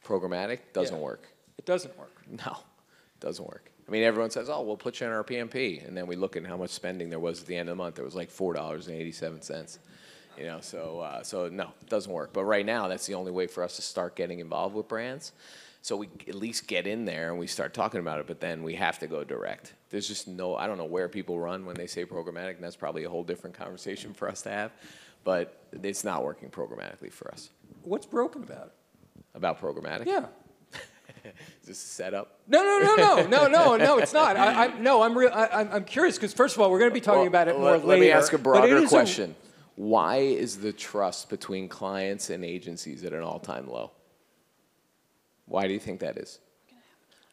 Programmatic doesn't work. It doesn't work. No, it doesn't work. I mean, everyone says, oh, we'll put you in our PMP. And then we look at how much spending there was at the end of the month. It was like $4.87. So no, it doesn't work. But right now, that's the only way for us to start getting involved with brands. So we at least get in there and we start talking about it, but then we have to go direct. There's just I don't know where people run when they say programmatic, and that's probably a whole different conversation for us to have. But it's not working programmatically for us. What's broken about it? About programmatic? Yeah. Is this a setup? No, it's not. I'm curious because first of all, we're going to be talking about it more later. Let me ask a broader question. Why is the trust between clients and agencies at an all-time low? Why do you think that is?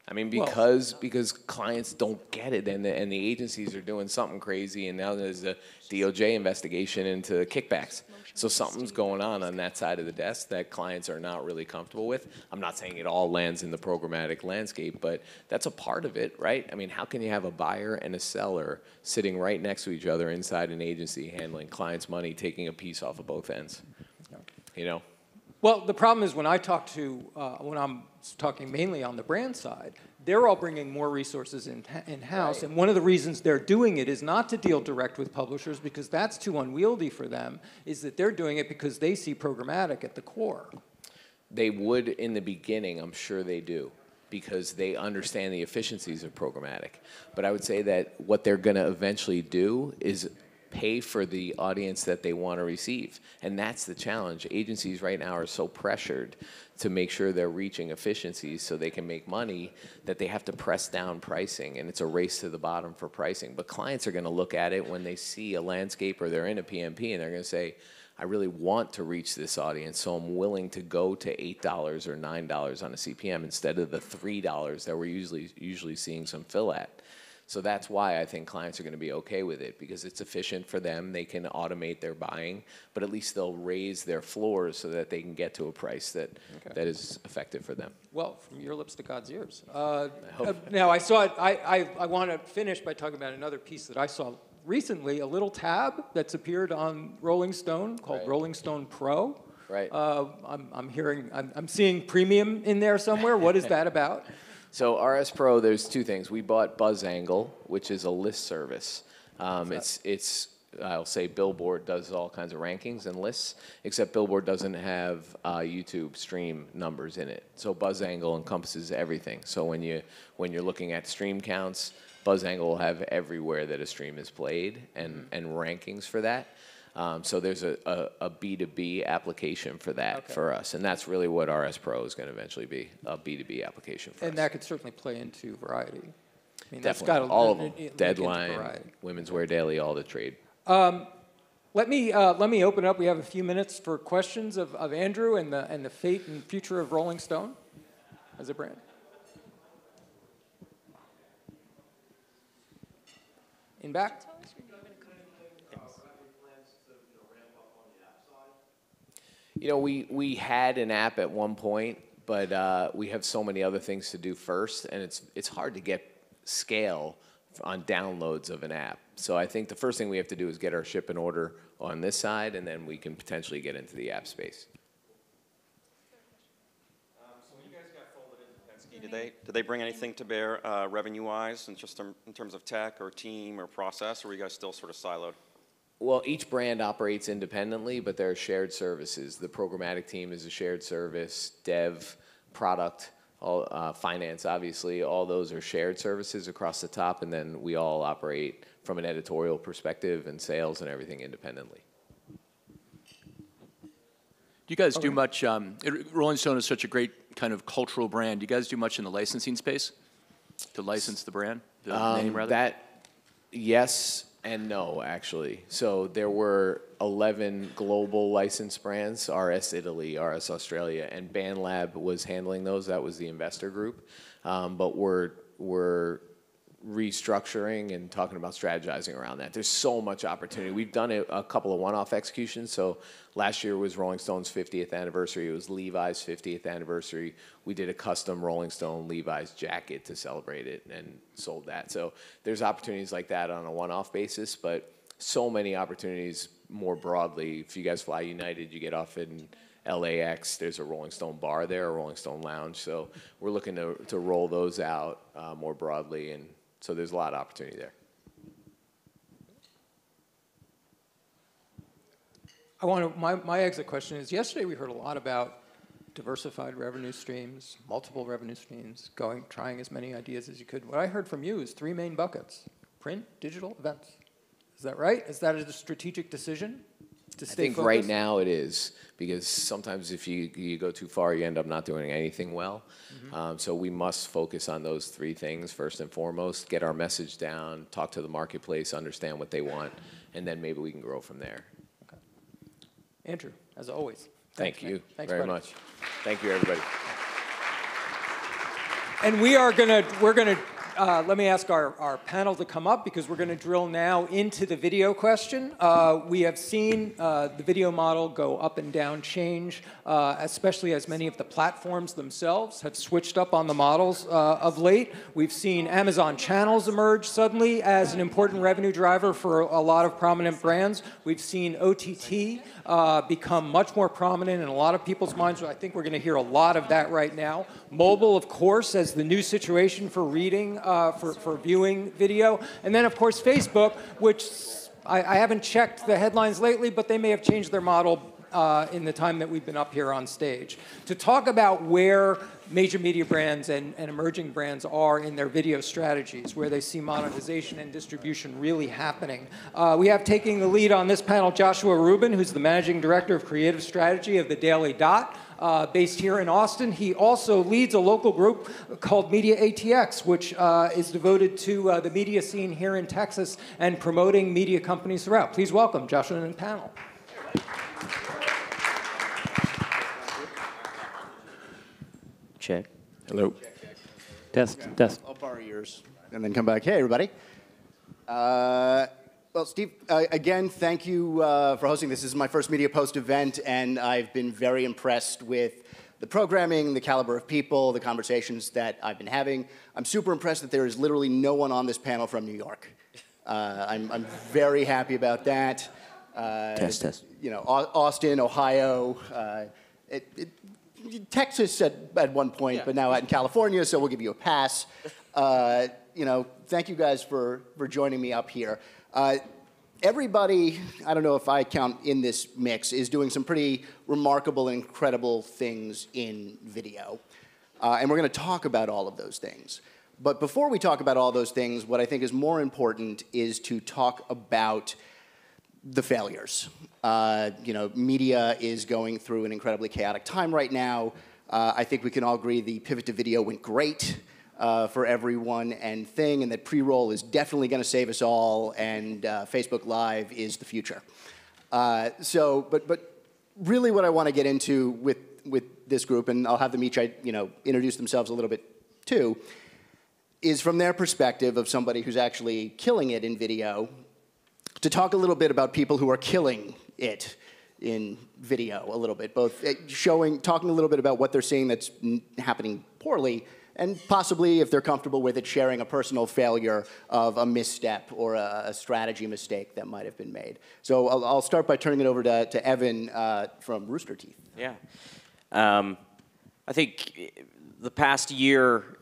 I mean, because clients don't get it, and the agencies are doing something crazy, and now there's a DOJ investigation into kickbacks. So something's going on that side of the desk that clients are not really comfortable with. I'm not saying it all lands in the programmatic landscape, but that's a part of it, right? I mean, how can you have a buyer and a seller sitting right next to each other inside an agency handling clients' money, taking a piece off of both ends? You know? Well, the problem is when I'm talking mainly on the brand side, they're all bringing more resources in-house, and one of the reasons they're doing it is not to deal direct with publishers because that's too unwieldy for them, is that they're doing it because they see programmatic at the core. They would in the beginning, I'm sure they do, because they understand the efficiencies of programmatic. But I would say that what they're going to eventually do is pay for the audience that they want to receive. And that's the challenge. Agencies right now are so pressured to make sure they're reaching efficiencies so they can make money that they have to press down pricing, and it's a race to the bottom for pricing. But clients are going to look at it when they see a landscape or they're in a PMP, and they're going to say, I really want to reach this audience, so I'm willing to go to $8 or $9 on a CPM instead of the $3 that we're usually seeing some fill at. So that's why I think clients are going to be okay with it, because it's efficient for them. They can automate their buying, but at least they'll raise their floors so that they can get to a price that is effective for them. Well, from your lips to God's ears. Now, I saw it. I want to finish by talking about another piece that I saw recently, a little tab that's appeared on Rolling Stone called Rolling Stone Pro. Right. I'm seeing premium in there somewhere. What is that about? So RS Pro, there's two things. We bought BuzzAngle, which is a list service. I'll say Billboard does all kinds of rankings and lists, except Billboard doesn't have YouTube stream numbers in it. So BuzzAngle encompasses everything. So when you're looking at stream counts, BuzzAngle will have everywhere that a stream is played and rankings for that. So there's a B2B application for that for us, and that's really what RS Pro is going to eventually be, a B2B application for us. And that could certainly play into Variety. I mean, definitely, all of them. Deadline, Women's Wear Daily, all the trade. Let me open up. We have a few minutes for questions of Andrew and the fate and future of Rolling Stone as a brand. In back. You know, we had an app at one point, but we have so many other things to do first, and it's hard to get scale on downloads of an app. So I think the first thing we have to do is get our ship in order on this side, and then we can potentially get into the app space. So when you guys got folded into Penske, did they bring anything to bear revenue-wise, and just in terms of tech or team or process, or were you guys still sort of siloed? Well, each brand operates independently, but there are shared services. The programmatic team is a shared service, dev, product, all, finance, obviously. All those are shared services across the top, and then we all operate from an editorial perspective and sales and everything independently. Do you guys do much, Rolling Stone is such a great kind of cultural brand. Do you guys do much in the licensing space to license the brand, the name rather? Yes and no, actually. So there were 11 global licensed brands, RS Italy, RS Australia, and BandLab was handling those. That was the investor group. But we're restructuring and talking about strategizing around that. There's so much opportunity. We've done a couple of one-off executions. So last year was Rolling Stone's 50th anniversary. It was Levi's 50th anniversary. We did a custom Rolling Stone Levi's jacket to celebrate it and sold that. So there's opportunities like that on a one-off basis, but so many opportunities more broadly. If you guys fly United, you get off in LAX, there's a Rolling Stone bar there, a Rolling Stone lounge. So we're looking to roll those out more broadly, and so there's a lot of opportunity there. My exit question is, yesterday we heard a lot about diversified revenue streams, multiple revenue streams, trying as many ideas as you could. What I heard from you is 3 main buckets: print, digital, events. Is that right? Is that a strategic decision to stay focused? Right now it is, because sometimes if you go too far, you end up not doing anything well. So we must focus on those 3 things first and foremost, get our message down, talk to the marketplace, understand what they want, and then maybe we can grow from there. Okay. Andrew, as always. Thank you Thanks, very much. Thank you, everybody. And let me ask our panel to come up, because we're going to drill now into the video question. We have seen the video model go up and down, change, especially as many of the platforms themselves have switched up on the models of late. We've seen Amazon channels emerge suddenly as an important revenue driver for a lot of prominent brands. We've seen OTT become much more prominent in a lot of people's minds. So I think we're going to hear a lot of that right now. Mobile, of course, as the new situation for reading, for viewing video. And then, of course, Facebook, which I haven't checked the headlines lately, but they may have changed their model in the time that we've been up here on stage. To talk about where major media brands and emerging brands are in their video strategies, where they see monetization and distribution really happening. We have taking the lead on this panel Joshua Rubin, who's the Managing Director of Creative Strategy of The Daily Dot, based here in Austin. He also leads a local group called Media ATX, which is devoted to the media scene here in Texas and promoting media companies throughout. Please welcome Joshua and the panel. Check. Hello. Test. I'll borrow yours and then come back. Hey, everybody. Well, Steve, again, thank you for hosting. This is my first Media Post event, and I've been very impressed with the programming, the caliber of people, the conversations that I've been having. I'm super impressed that there is literally no one on this panel from New York. I'm very happy about that. Test. You know, Austin, Ohio, Texas at one point, but now out in California, so we'll give you a pass. You know, thank you guys for joining me up here. Everybody, I don't know if I count in this mix, is doing some pretty remarkable and incredible things in video. And we're going to talk about all of those things. But before we talk about all those things, what I think is more important is to talk about the failures. You know, media is going through an incredibly chaotic time right now. I think we can all agree the pivot to video went great for everyone and thing, and that pre-roll is definitely going to save us all, and Facebook Live is the future. But really what I want to get into with this group, and I'll have them each, introduce themselves a little bit too, is from their perspective of somebody who's actually killing it in video, to talk a little bit about people who are killing it in video a little bit, both talking a little bit about what they're seeing that's happening poorly, and possibly, if they're comfortable with it, sharing a personal failure of a misstep or a strategy mistake that might have been made. So I'll start by turning it over to Evan from Rooster Teeth. Yeah. I think the past year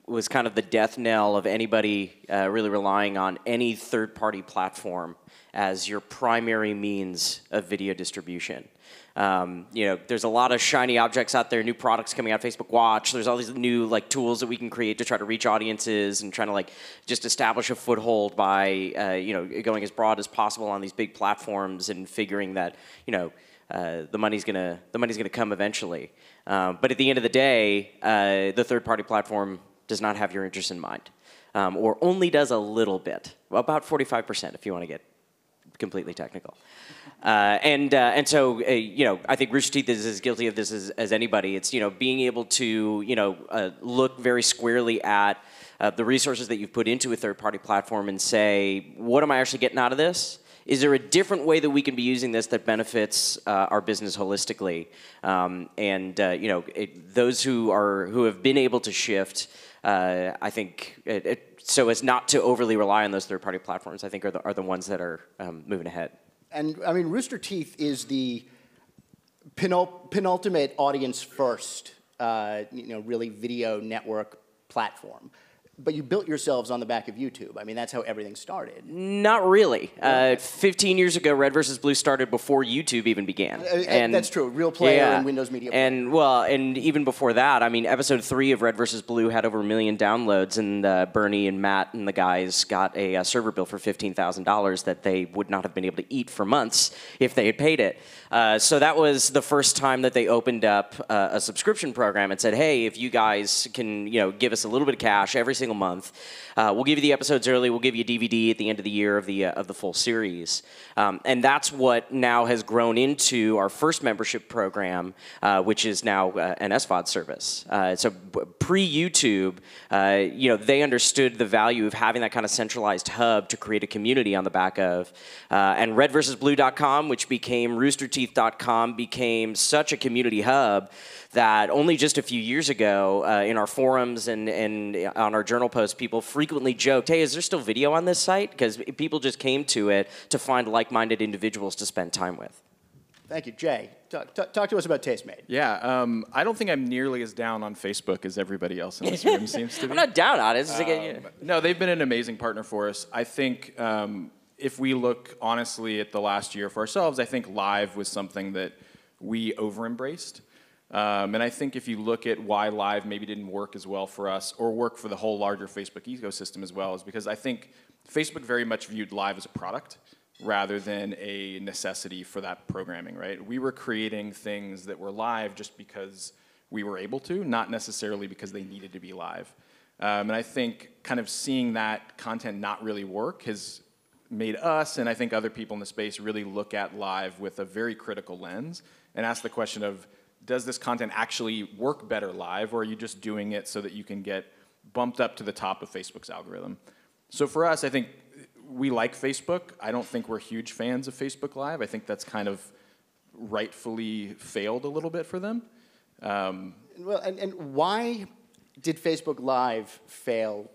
was kind of the death knell of anybody really relying on any third-party platform as your primary means of video distribution. There's a lot of shiny objects out there, new products coming out, Facebook Watch. There's all these new tools that we can create to try to reach audiences and trying to just establish a foothold by going as broad as possible on these big platforms and figuring that the money's gonna come eventually. But at the end of the day, the third-party platform does not have your interest in mind, or only does a little bit, about 45% if you want to get completely technical. And so I think Rooster Teeth is as guilty of this as anybody. It's being able to look very squarely at the resources that you've put into a third-party platform and say, what am I actually getting out of this? Is there a different way that we can be using this that benefits our business holistically? Those who have been able to shift, I think, so as not to overly rely on those third-party platforms, I think are the ones that are moving ahead. And I mean, Rooster Teeth is the penultimate audience first, really video network platform. But you built yourselves on the back of YouTube. I mean, that's how everything started. Not really. 15 years ago, Red vs. Blue started before YouTube even began. And that's true. Real Player and Windows Media Player. And even before that, I mean, episode 3 of Red vs. Blue had over 1 million downloads, and Bernie and Matt and the guys got a server bill for $15,000 that they would not have been able to eat for months if they had paid it. So that was the first time that they opened up a subscription program and said, hey, if you guys can give us a little bit of cash every single month, we'll give you the episodes early, we'll give you a DVD at the end of the year of the full series. And that's what now has grown into our first membership program, which is now an SVOD service. So pre-YouTube, they understood the value of having that kind of centralized hub to create a community on the back of. And RedVersusBlue.com, which became RoosterTeeth.com, became such a community hub that only just a few years ago, in our forums and on our journal posts, people frequently joked, hey, is there still video on this site? Because people just came to it to find like-minded individuals to spend time with. Thank you. Jay, talk to us about Tastemade. Yeah, I don't think I'm nearly as down on Facebook as everybody else in this room seems to be. I'm not down on it. No, they've been an amazing partner for us. I think if we look honestly at the last year for ourselves, I think live was something that we over-embraced. And I think if you look at why live maybe didn't work as well for us or work for the whole larger Facebook ecosystem as well is because I think Facebook very much viewed live as a product rather than a necessity for that programming, right? We were creating things that were live just because we were able to, not necessarily because they needed to be live. And I think kind of seeing that content not really work has made us, and I think other people in the space, really look at live with a very critical lens and ask the question of, does this content actually work better live, or are you just doing it so that you can get bumped up to the top of Facebook's algorithm? So for us, I think we like Facebook. I don't think we're huge fans of Facebook Live. I think that's kind of rightfully failed a little bit for them. Well, and why did Facebook Live fail,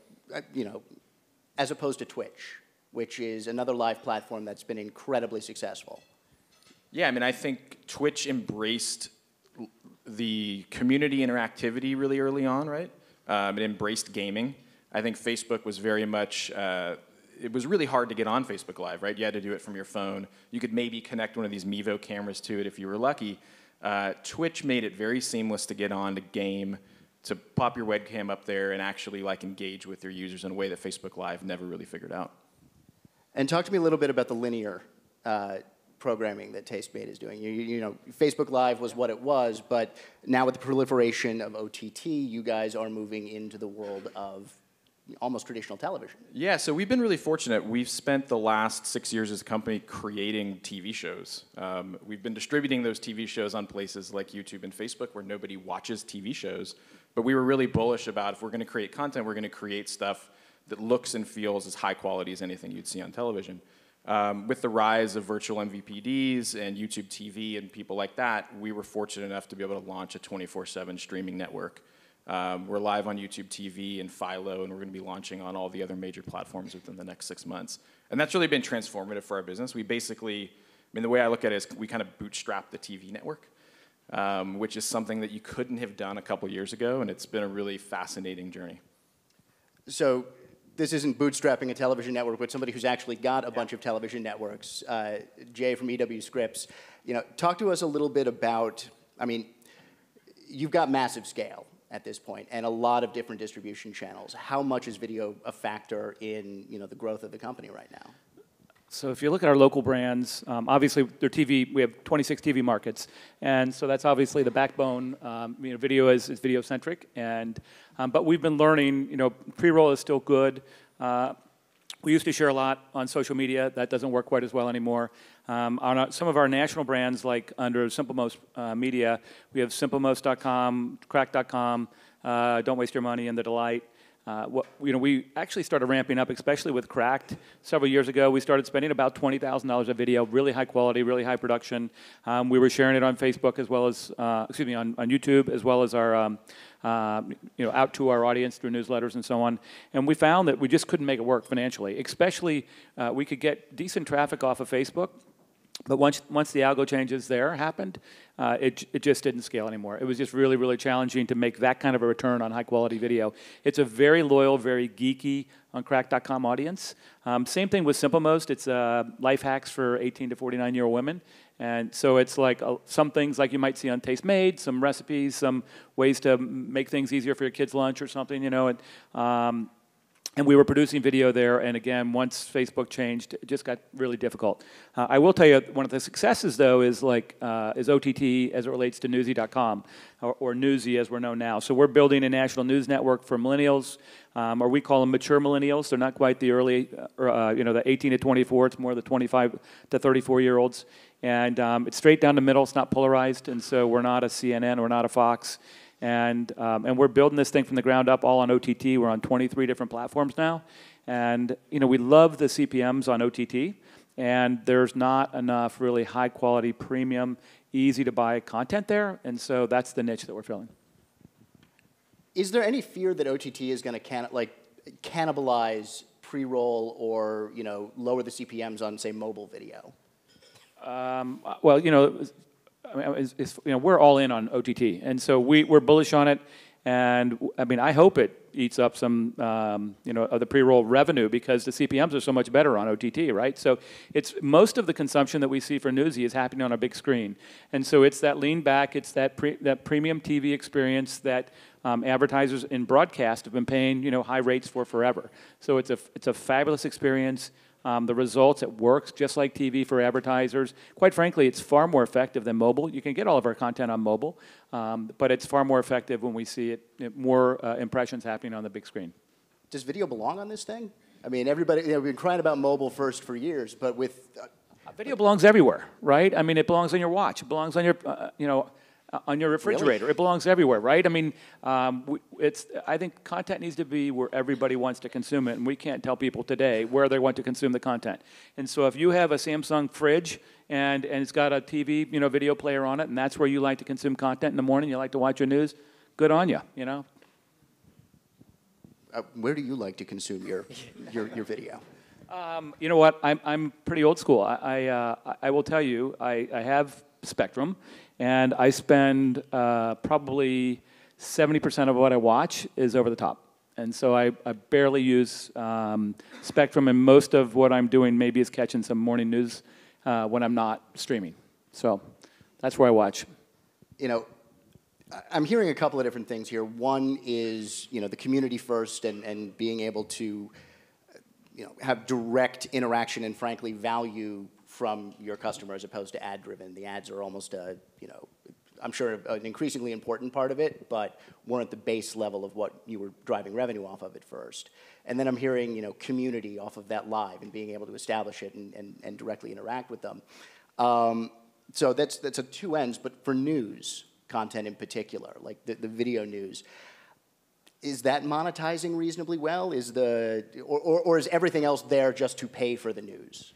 as opposed to Twitch, which is another live platform that's been incredibly successful? Yeah, I mean, I think Twitch embraced the community interactivity really early on, right? It embraced gaming. I think Facebook was very much, it was really hard to get on Facebook Live, right? You had to do it from your phone. You could maybe connect one of these Mevo cameras to it if you were lucky. Twitch made it very seamless to get on, to game, to pop your webcam up there and actually engage with your users in a way that Facebook Live never really figured out. And talk to me a little bit about the linear programming that Tastemade is doing. Facebook Live was what it was, but now with the proliferation of OTT, you guys are moving into the world of almost traditional television. Yeah, so we've been really fortunate. We've spent the last 6 years as a company creating TV shows. We've been distributing those TV shows on places like YouTube and Facebook where nobody watches TV shows, But we were really bullish about if we're going to create content, we're going to create stuff that looks and feels as high quality as anything you'd see on television. With the rise of virtual MVPDs and YouTube TV and people like that, we were fortunate enough to be able to launch a 24/7 streaming network. We're live on YouTube TV and Philo, and we're going to be launching on all the other major platforms within the next 6 months. And that's really been transformative for our business. We basically, I mean, the way I look at it is we kind of bootstrapped the TV network, which is something that you couldn't have done a couple years ago, and it's been a really fascinating journey. So this isn't bootstrapping a television network, but somebody who's actually got a bunch of television networks. Jay from EW Scripts, talk to us a little bit about, I mean, you've got massive scale at this point and a lot of different distribution channels. How much is video a factor in the growth of the company right now? So if you look at our local brands, obviously their TV, we have 26 TV markets, and so that's obviously the backbone. Video is video-centric, and but we've been learning. Pre-roll is still good. We used to share a lot on social media. That doesn't work quite as well anymore. On some of our national brands, like under Simplemost Media, we have simplemost.com, crack.com, Don't Waste Your Money, and The Delight. We actually started ramping up, especially with Cracked. Several years ago, we started spending about $20,000 a video, really high quality, really high production. We were sharing it on Facebook as well as, on YouTube, as well as our, out to our audience through newsletters and so on. And we found that we just couldn't make it work financially. Especially, we could get decent traffic off of Facebook, but once the algo changes there happened, it just didn't scale anymore. It was just really, really challenging to make that kind of a return on high-quality video. It's a very loyal, very geeky on Crack.com audience. Same thing with Simplemost. It's life hacks for 18 to 49-year-old women. And so it's like some things like you might see on Taste Made, some recipes, some ways to make things easier for your kids' lunch or something, and we were producing video there, and again, once Facebook changed, it just got really difficult. I will tell you, one of the successes, though, is OTT as it relates to Newsy.com, or Newsy as we're known now. So we're building a national news network for millennials, or we call them mature millennials. They're not quite the early, the 18 to 24. It's more the 25 to 34-year-olds. And it's straight down the middle. It's not polarized, and so we're not a CNN, we're not a Fox. And we're building this thing from the ground up, all on OTT. We're on 23 different platforms now. And, we love the CPMs on OTT. And there's not enough really high-quality, premium, easy-to-buy content there. And so that's the niche that we're filling. Is there any fear that OTT is going to cannibalize pre-roll or, lower the CPMs on, say, mobile video? We're all in on OTT, and so we're bullish on it. And I hope it eats up some, of the pre-roll revenue because the CPMs are so much better on OTT, right? So it's most of the consumption that we see for Newsy is happening on a big screen, and so it's that lean back, it's that premium TV experience that advertisers in broadcast have been paying, high rates for forever. So it's a fabulous experience. The results, it works just like TV for advertisers. Quite frankly, it's far more effective than mobile. You can get all of our content on mobile, but it's far more effective when we see more impressions happening on the big screen. Does video belong on this thing? I mean, everybody, we've been crying about mobile first for years, but with... Video belongs everywhere, right? I mean, it belongs on your watch. It belongs on your, on your refrigerator. Really? It belongs everywhere, right? I mean, I think content needs to be where everybody wants to consume it, and we can't tell people today where they want to consume the content. And so if you have a Samsung fridge and it's got a TV, video player on it, and that's where you like to consume content in the morning, you like to watch your news, good on you, Where do you like to consume your video? You know what? I'm pretty old school. I will tell you, I have Spectrum, and I spend probably 70% of what I watch is over the top. And so I barely use Spectrum, and most of what I'm doing maybe is catching some morning news when I'm not streaming. So that's where I watch. I'm hearing a couple of different things here. One is, the community first and being able to, have direct interaction and, frankly, value from your customer as opposed to ad-driven. The ads are almost I'm sure an increasingly important part of it, but weren't the base level of what you were driving revenue off of at first. And then I'm hearing, community off of that live and being able to establish it and directly interact with them. So that's a two ends, but for news content in particular, like the video news, is that monetizing reasonably well? Or is everything else there just to pay for the news?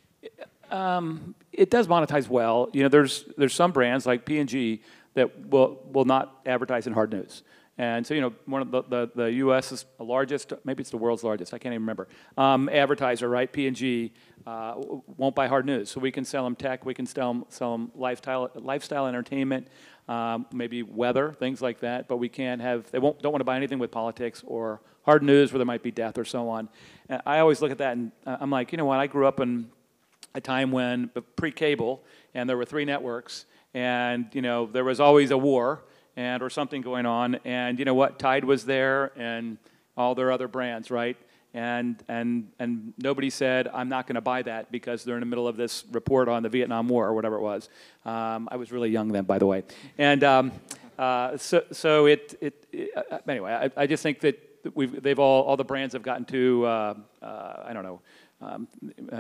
It does monetize well. You know, there's some brands like P&G that will not advertise in hard news. And so, you know, one of the U.S.'s largest, maybe it's the world's largest, I can't even remember, advertiser, right? P&G won't buy hard news. So we can sell them tech, we can sell them lifestyle entertainment, maybe weather, things like that. But we can't have, don't want to buy anything with politics or hard news where there might be death or so on. And I always look at that and I'm like, you know what, I grew up in a time when pre-cable and there were 3 networks and, you know, there was always a war or something going on, and you know what? Tide was there, and all their other brands, right? And nobody said, "I'm not going to buy that because they're in the middle of this report on the Vietnam War or whatever it was." I was really young then, by the way. And anyway, I just think that all the brands have gotten to I don't know.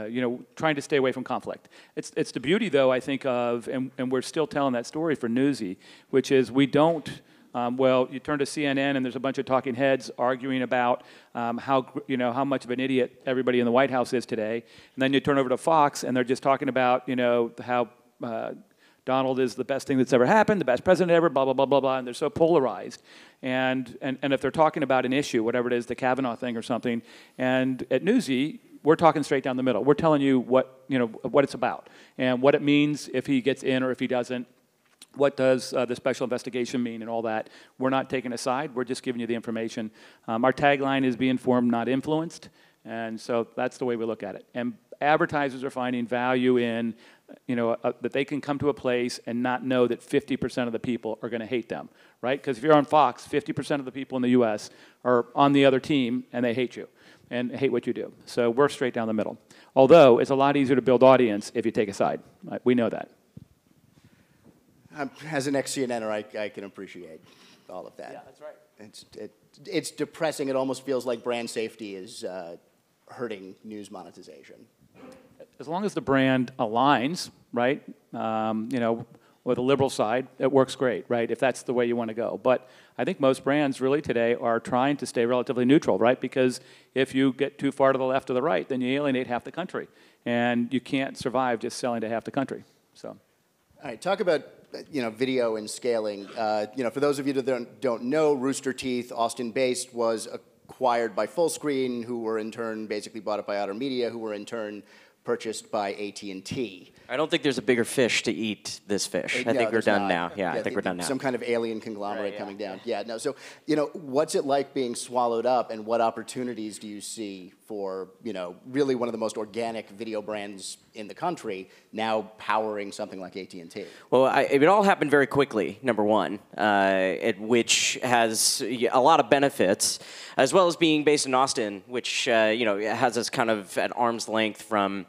You know, trying to stay away from conflict. It's the beauty, though, I think of, and we're still telling that story for Newsy, which is we don't, well, you turn to CNN and there's a bunch of talking heads arguing about how much of an idiot everybody in the White House is today, and then you turn over to Fox and they're just talking about, you know, how Donald is the best thing that's ever happened, the best president ever, blah, blah, blah, blah, blah, and they're so polarized. And if they're talking about an issue, whatever it is, the Kavanaugh thing or something, and at Newsy, we're talking straight down the middle. We're telling you what it's about and what it means if he gets in or if he doesn't. What does the special investigation mean and all that? We're not taking a side. We're just giving you the information. Our tagline is "Be informed, not influenced," and so that's the way we look at it. And advertisers are finding value in, you know, that they can come to a place and not know that 50% of the people are going to hate them, right? Because if you're on Fox, 50% of the people in the U.S. are on the other team and they hate you and hate what you do. So we're straight down the middle. Although it's a lot easier to build audience if you take a side. Right? We know that. As an ex-CNNer, I can appreciate all of that. Yeah, that's right. It's depressing. It almost feels like brand safety is hurting news monetization. As long as the brand aligns, right, you know, with the liberal side, it works great, right, if that's the way you want to go. But I think most brands really today are trying to stay relatively neutral, right, because if you get too far to the left or the right, then you alienate half the country. And you can't survive just selling to half the country. So. All right, talk about video and scaling. For those of you that don't know, Rooster Teeth, Austin-based, was acquired by Fullscreen, who were in turn basically bought up by Otter Media, who were in turn purchased by AT&T. I don't think there's a bigger fish to eat this fish. I think we're done now. Yeah, I think we're done now. Some kind of alien conglomerate coming down. Yeah, no, so, what's it like being swallowed up, and what opportunities do you see for, really one of the most organic video brands in the country now powering something like AT&T? Well, it all happened very quickly, number one, which has a lot of benefits, as well as being based in Austin, which, has us kind of at arm's length from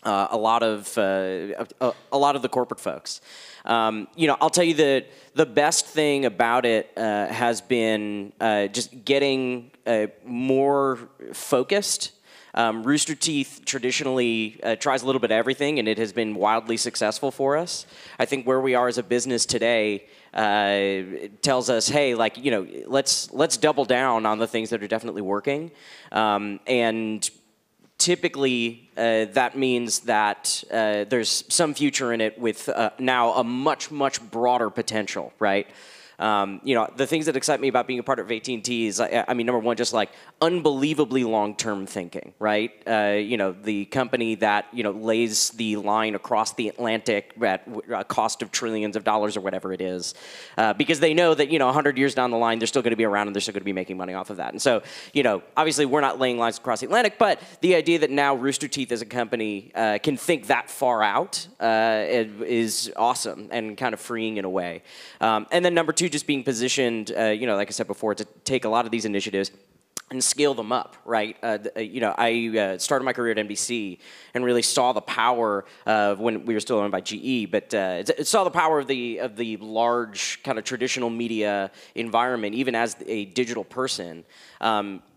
a lot of the corporate folks. I'll tell you that the best thing about it has been just getting more focused. Rooster Teeth traditionally tries a little bit of everything, and it has been wildly successful for us. I think where we are as a business today tells us, hey, let's double down on the things that are definitely working, and typically, that means that there's some future in it with now a much, much broader potential, right? The things that excite me about being a part of AT&T is, number one, just like unbelievably long-term thinking, right? The company that, lays the line across the Atlantic at a cost of trillions of dollars or whatever it is, because they know that, 100 years down the line, they're still going to be around and they're still going to be making money off of that. And so, obviously we're not laying lines across the Atlantic, but the idea that now Rooster Teeth as a company can think that far out is awesome and kind of freeing in a way. And then number two, just being positioned, like I said before, to take a lot of these initiatives and scale them up, right? I started my career at NBC and really saw the power of when we were still owned by GE, but saw the power of the large kind of traditional media environment, even as a digital person.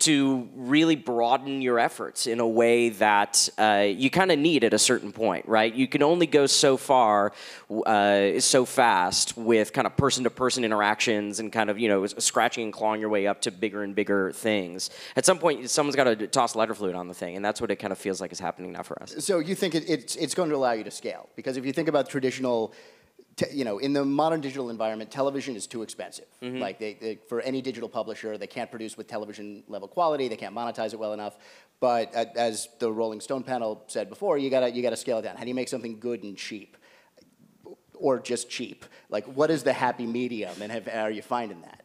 to really broaden your efforts in a way that you kind of need at a certain point, right? You can only go so far, so fast with kind of person-to-person interactions and kind of, you know, scratching and clawing your way up to bigger and bigger things. At some point, someone's got to toss lighter fluid on the thing, and that's what it kind of feels like is happening now for us. So you think it's going to allow you to scale? Because if you think about traditional, you know, in the modern digital environment, television is too expensive. Mm-hmm. Like for any digital publisher, they can't produce with television level quality. They can't monetize it well enough. But as the Rolling Stone panel said before, you gotta scale it down. How do you make something good and cheap, or just cheap? Like, what is the happy medium, and are you finding that?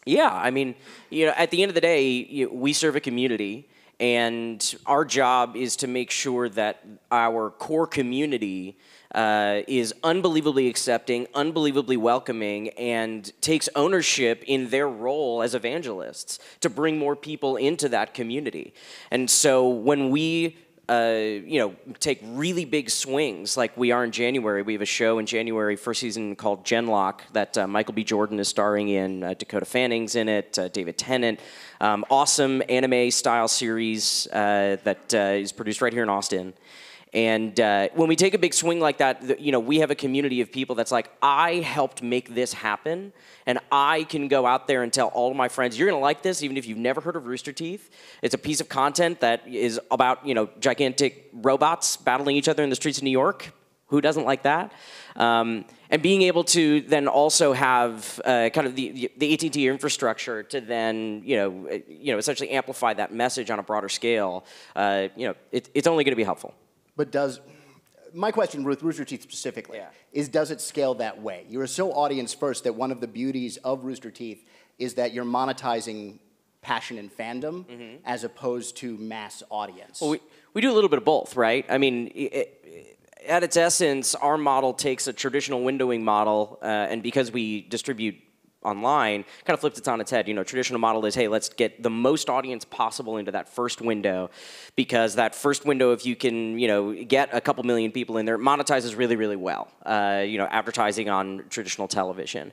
Yeah, I mean, you know, at the end of the day, we serve a community, and our job is to make sure that our core community is unbelievably accepting, unbelievably welcoming, and takes ownership in their role as evangelists to bring more people into that community. And so when we you know, take really big swings like we are in January. We have a show in January, first season, called Genlock that Michael B. Jordan is starring in. Dakota Fanning's in it, David Tennant. Awesome anime-style series that is produced right here in Austin. And when we take a big swing like that, you know, we have a community of people that's like, I helped make this happen, and I can go out there and tell all of my friends, you're going to like this, even if you've never heard of Rooster Teeth. It's a piece of content that is about, you know, gigantic robots battling each other in the streets of New York. Who doesn't like that? And being able to then also have kind of the AT&T infrastructure to then, you know, essentially amplify that message on a broader scale, you know, it's only going to be helpful. But my question with Rooster Teeth specifically is, does it scale that way? You're so audience first that one of the beauties of Rooster Teeth is that you're monetizing passion and fandom as opposed to mass audience. Well, we do a little bit of both, right? I mean, at its essence, our model takes a traditional windowing model, and because we distribute online, kind of flips it on its head. You know, traditional model is, hey, let's get the most audience possible into that first window, because that first window, if you can, you know, get a couple million people in there, monetizes really, really well. You know, advertising on traditional television.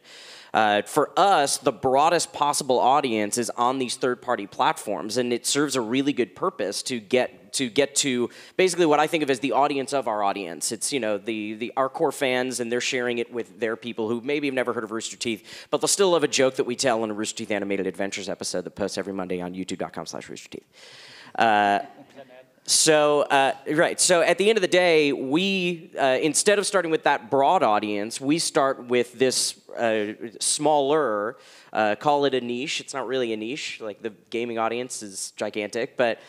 For us, the broadest possible audience is on these third-party platforms, and it serves a really good purpose to get to basically what I think of as the audience of our audience. It's, you know, our core fans, and they're sharing it with their people who maybe have never heard of Rooster Teeth, but they'll still love a joke that we tell in a Rooster Teeth Animated Adventures episode that posts every Monday on youtube.com/roosterteeth. So at the end of the day, we, instead of starting with that broad audience, we start with this smaller, call it a niche. It's not really a niche, like the gaming audience is gigantic, but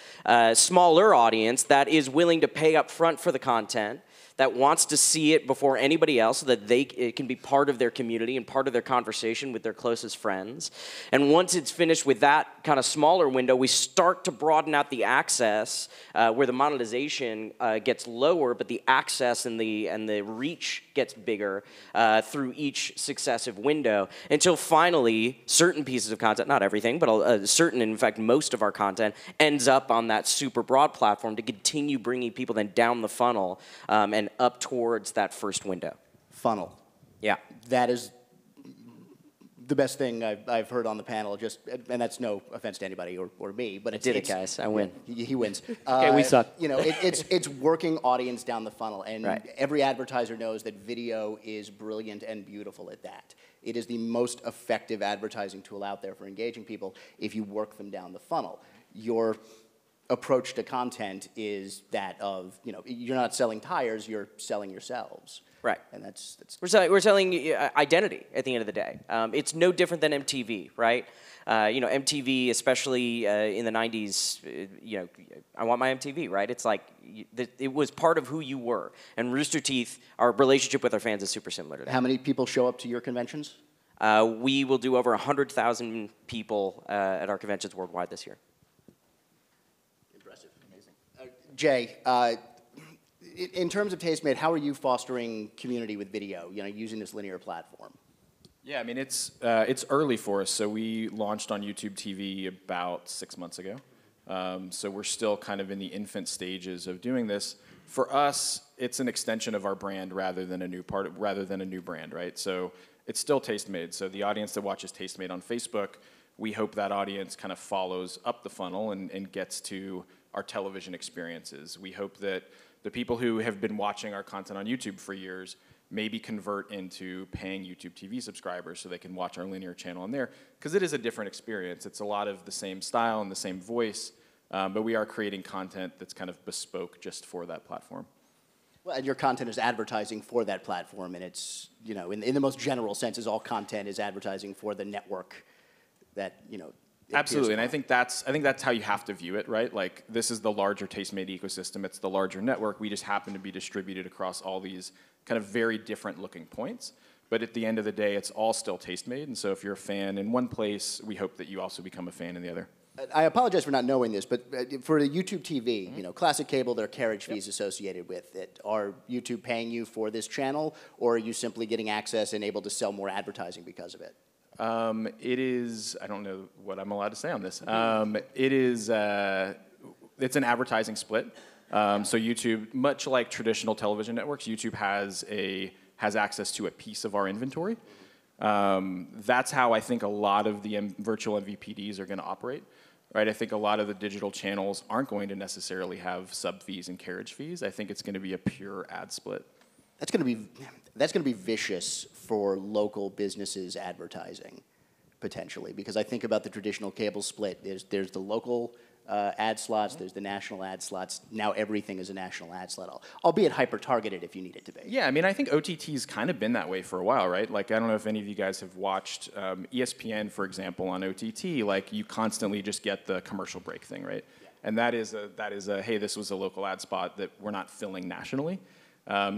smaller audience that is willing to pay up front for the content, that wants to see it before anybody else so that it can be part of their community and part of their conversation with their closest friends. And once it's finished with that kind of smaller window, we start to broaden out the access where the monetization gets lower, but the access and the reach gets bigger through each successive window, until finally certain pieces of content, not everything, but certain, in fact, most of our content ends up on that super broad platform to continue bringing people then down the funnel and up towards that first window. Funnel. Yeah. That is the best thing I've heard on the panel, and that's no offense to anybody or me, but it's guys. I win. He wins. Okay, we suck. You know, it's working audience down the funnel, and every advertiser knows that video is brilliant and beautiful at that. It is the most effective advertising tool out there for engaging people if you work them down the funnel. Your approach to content is that of, you know, you're not selling tires, you're selling yourselves. Right. And that's we're selling identity at the end of the day. It's no different than MTV, right? You know, MTV, especially in the 90s, you know, I want my MTV, right? It's like, it was part of who you were. And Rooster Teeth, our relationship with our fans is super similar to that. How many people show up to your conventions? We will do over 100,000 people at our conventions worldwide this year. Impressive. Amazing. Jay, in terms of Tastemade, how are you fostering community with video, you know, using this linear platform? Yeah, I mean, it's early for us. So we launched on YouTube TV about 6 months ago. So we're still kind of in the infant stages of doing this. For us, it's an extension of our brand rather than a new brand, right? So it's still Tastemade. So the audience that watches Tastemade on Facebook we hope that audience kind of follows up the funnel and gets to our television experiences. We hope that the people who have been watching our content on YouTube for years maybe convert into paying YouTube TV subscribers so they can watch our linear channel on there, because it is a different experience. It's a lot of the same style and the same voice, but we are creating content that's kind of bespoke just for that platform. Well, and your content is advertising for that platform, and it's, you know, in the most general sense, is all content is advertising for the network that, you know. Absolutely, and I think that's how you have to view it, right? Like, this is the larger Tastemade ecosystem. It's the larger network. We just happen to be distributed across all these kind of very different looking points. But at the end of the day, it's all still Tastemade. And so if you're a fan in one place, we hope that you also become a fan in the other. I apologize for not knowing this, but for the YouTube TV, you know, classic cable, there are carriage fees associated with it. Are YouTube paying you for this channel, or are you simply getting access and able to sell more advertising because of it? It is, I don't know what I'm allowed to say on this. It is, it's an advertising split. So YouTube, much like traditional television networks, YouTube has access to a piece of our inventory. That's how I think a lot of the virtual MVPDs are going to operate. Right, I think a lot of the digital channels aren't going to necessarily have sub fees and carriage fees. I think it's going to be a pure ad split. That's going to be vicious for local businesses advertising, potentially, because I think about the traditional cable split. There's the local ad slots, there's the national ad slots. Now everything is a national ad slot, albeit hyper-targeted if you need it to be. Yeah, I mean, I think OTT's kind of been that way for a while, right? Like, I don't know if any of you guys have watched ESPN, for example, on OTT. Like, you constantly just get the commercial break thing, right? Yeah. And that is a, hey, this was a local ad spot that we're not filling nationally.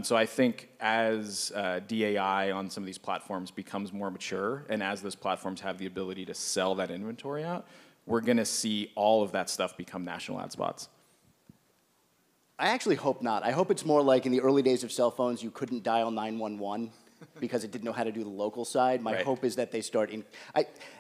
So I think as DAI on some of these platforms becomes more mature, and as those platforms have the ability to sell that inventory out, we're going to see all of that stuff become national ad spots. I actually hope not. I hope it's more like in the early days of cell phones, you couldn't dial 911 because it didn't know how to do the local side. My hope is that they start in.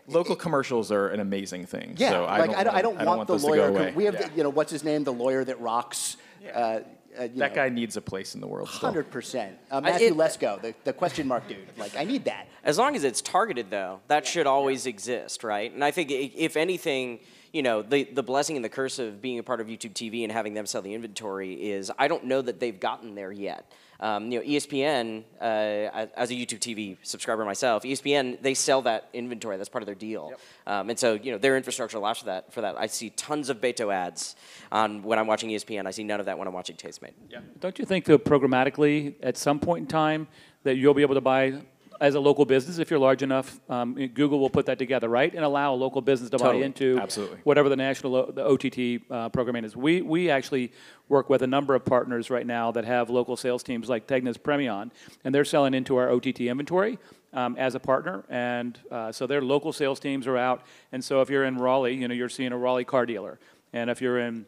Local commercials are an amazing thing. Yeah, so I don't want the lawyer. We have, yeah. You know, what's his name? The lawyer that rocks. Yeah. That guy needs a place in the world. 100%. Matthew Lesko, the question mark dude. Like, I need that. As long as it's targeted, though, that should always exist, right? And I think, if anything, you know, the blessing and the curse of being a part of YouTube TV and having them sell the inventory is I don't know that they've gotten there yet. You know, ESPN, as a YouTube TV subscriber myself, ESPN, they sell that inventory. That's part of their deal. Yep. And so, you know, their infrastructure allows for that. I see tons of Beto ads when I'm watching ESPN. I see none of that when I'm watching Tastemade. Yeah. Don't you think, though, programmatically, at some point in time, that you'll be able to buy, as a local business, if you're large enough, Google will put that together, right? And allow a local business to buy into whatever the national, the OTT programming is. We actually work with a number of partners right now that have local sales teams like Tegna's Premion, and they're selling into our OTT inventory as a partner. And so their local sales teams are out. And so if you're in Raleigh, you know, you're seeing a Raleigh car dealer. And if you're in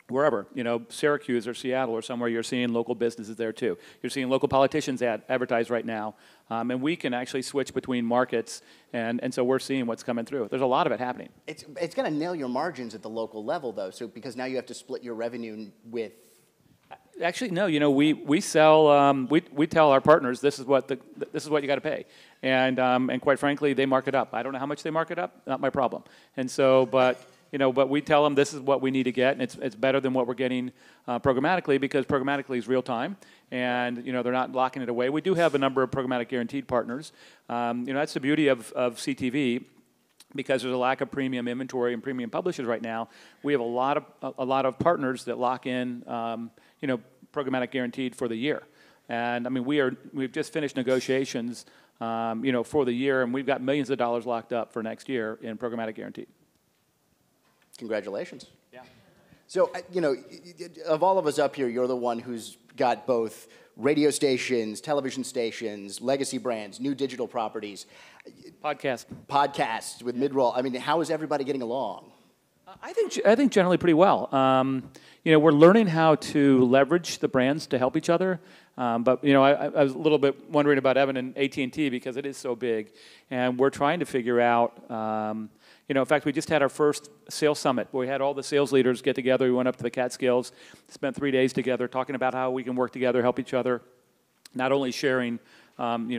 wherever, you know, Syracuse or Seattle or somewhere, you're seeing local businesses there too. You're seeing local politicians advertise right now. And we can actually switch between markets, and so we're seeing what's coming through. There's a lot of it happening. It's going to nail your margins at the local level, though, so because now you have to split your revenue with... Actually, no. You know, we sell. We tell our partners this is what you got to pay, and quite frankly, they mark it up. I don't know how much they mark it up. Not my problem. And so, but we tell them this is what we need to get, and it's better than what we're getting programmatically, because programmatically is real time, and you know, they're not locking it away. We do have a number of programmatic guaranteed partners. You know, that's the beauty of CTV. Because there's a lack of premium inventory and premium publishers right now, we have a lot of partners that lock in, you know, programmatic guaranteed for the year. And I mean, we've just finished negotiations, you know, for the year, and we've got millions of dollars locked up for next year in programmatic guaranteed. Congratulations. Yeah. So, you know, of all of us up here, you're the one who's got both radio stations, television stations, legacy brands, new digital properties. Podcasts with mid-roll. I mean, how is everybody getting along? I think generally pretty well. You know, we're learning how to leverage the brands to help each other. But you know, I was a little bit wondering about Evan and AT&T because it is so big, and we're trying to figure out. You know, in fact, we just had our first sales summit where we had all the sales leaders get together. We went up to the Catskills, spent 3 days together talking about how we can work together, help each other, not only sharing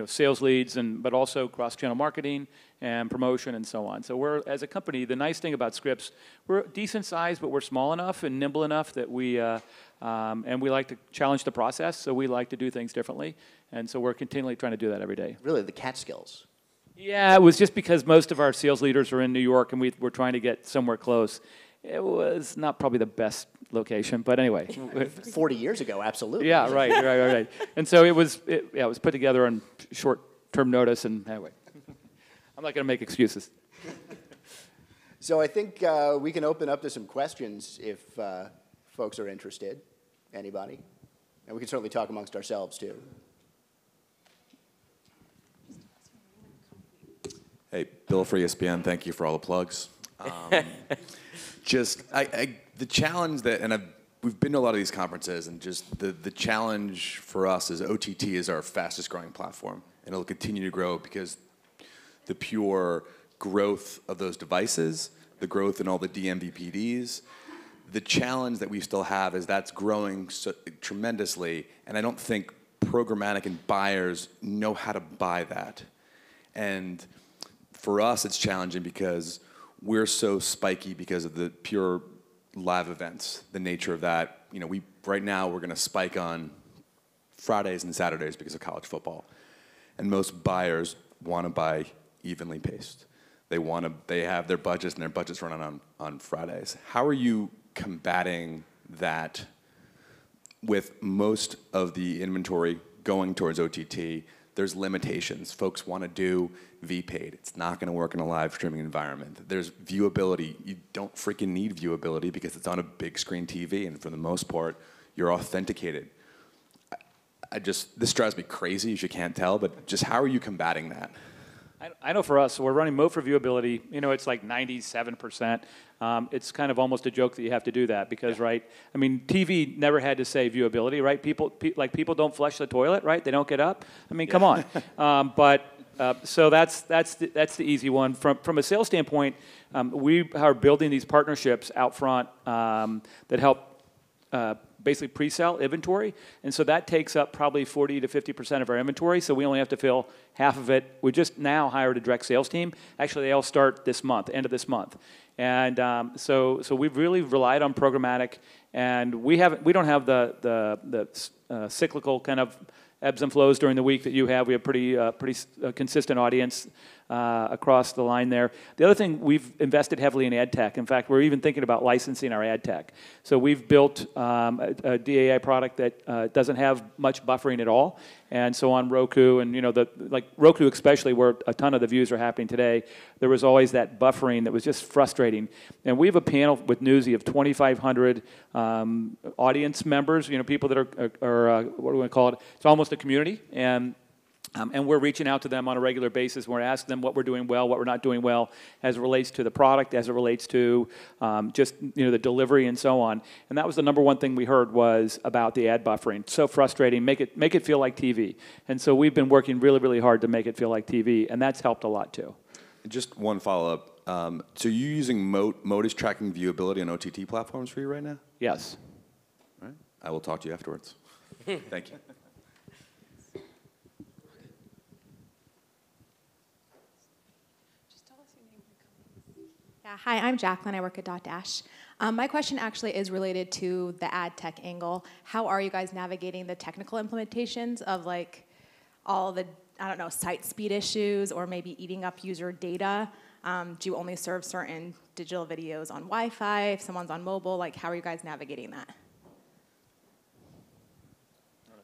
sales leads, but also cross-channel marketing and promotion and so on. So we're, as a company, the nice thing about Scripps, we're decent size, but we're small enough and nimble enough that we like to challenge the process, so we like to do things differently. And so we're continually trying to do that every day. Really, the Catskills. Yeah, it was just because most of our sales leaders are in New York and we were trying to get somewhere close. It was not probably the best location, but anyway. 40 years ago, absolutely. Yeah, right. And so it was put together on short-term notice, and anyway. I'm not going to make excuses. So I think we can open up to some questions if folks are interested. Anybody? And we can certainly talk amongst ourselves, too. Hey, Bill for ESPN, thank you for all the plugs. The challenge that, and we've been to a lot of these conferences, and just the challenge for us is OTT is our fastest growing platform, and it'll continue to grow because the pure growth of those devices, the growth in all the DMVPDs, the challenge that we still have is that's growing tremendously, and I don't think programmatic and buyers know how to buy that. And for us, it's challenging because we're so spiky because of the pure live events, the nature of that. Right now we're going to spike on Fridays and Saturdays because of college football, and most buyers want to buy evenly paced. They have their budgets, and their budgets run on Fridays. How are you combating that with most of the inventory going towards OTT? There's limitations. Folks want to do VPaid. It's not going to work in a live streaming environment. There's viewability. You don't freaking need viewability because it's on a big screen TV, and for the most part, you're authenticated. This drives me crazy, if you can't tell, but just how are you combating that? I know for us, we're running Mo for viewability. It's like 97%. It's kind of almost a joke that you have to do that because, right? I mean, TV never had to say viewability, right? People don't flush the toilet, right? They don't get up. I mean, come on. So that's the easy one. From a sales standpoint, we are building these partnerships out front that help basically pre-sell inventory, and so that takes up probably 40 to 50% of our inventory, so we only have to fill half of it. We just now hired a direct sales team. Actually, they all start this month, end of this month. And so we've really relied on programmatic, and we don't have the cyclical kind of ebbs and flows during the week that you have. We have pretty consistent audience across the line there. The other thing, we've invested heavily in ad tech. In fact, we're even thinking about licensing our ad tech. So we've built a DAI product that doesn't have much buffering at all. And so on Roku, and like Roku especially, where a ton of the views are happening today, there was always that buffering that was just frustrating. And we have a panel with Newsy of 2,500 audience members, people that are what do we call it? It's almost a community. And we're reaching out to them on a regular basis. We're asking them what we're doing well, what we're not doing well, as it relates to the product, as it relates to just the delivery and so on. And that was the number one thing we heard was about the ad buffering. So frustrating. Make it feel like TV. And so we've been working really, really hard to make it feel like TV, and that's helped a lot too. Just one follow-up. So you're using Moat is tracking viewability on OTT platforms for you right now? Yes. All right. I will talk to you afterwards. Thank you. Yeah, hi, I'm Jacqueline. I work at Dotdash. My question actually is related to the ad tech angle. How are you guys navigating the technical implementations of all the, site speed issues or maybe eating up user data? Do you only serve certain digital videos on Wi-Fi? If someone's on mobile, how are you guys navigating that?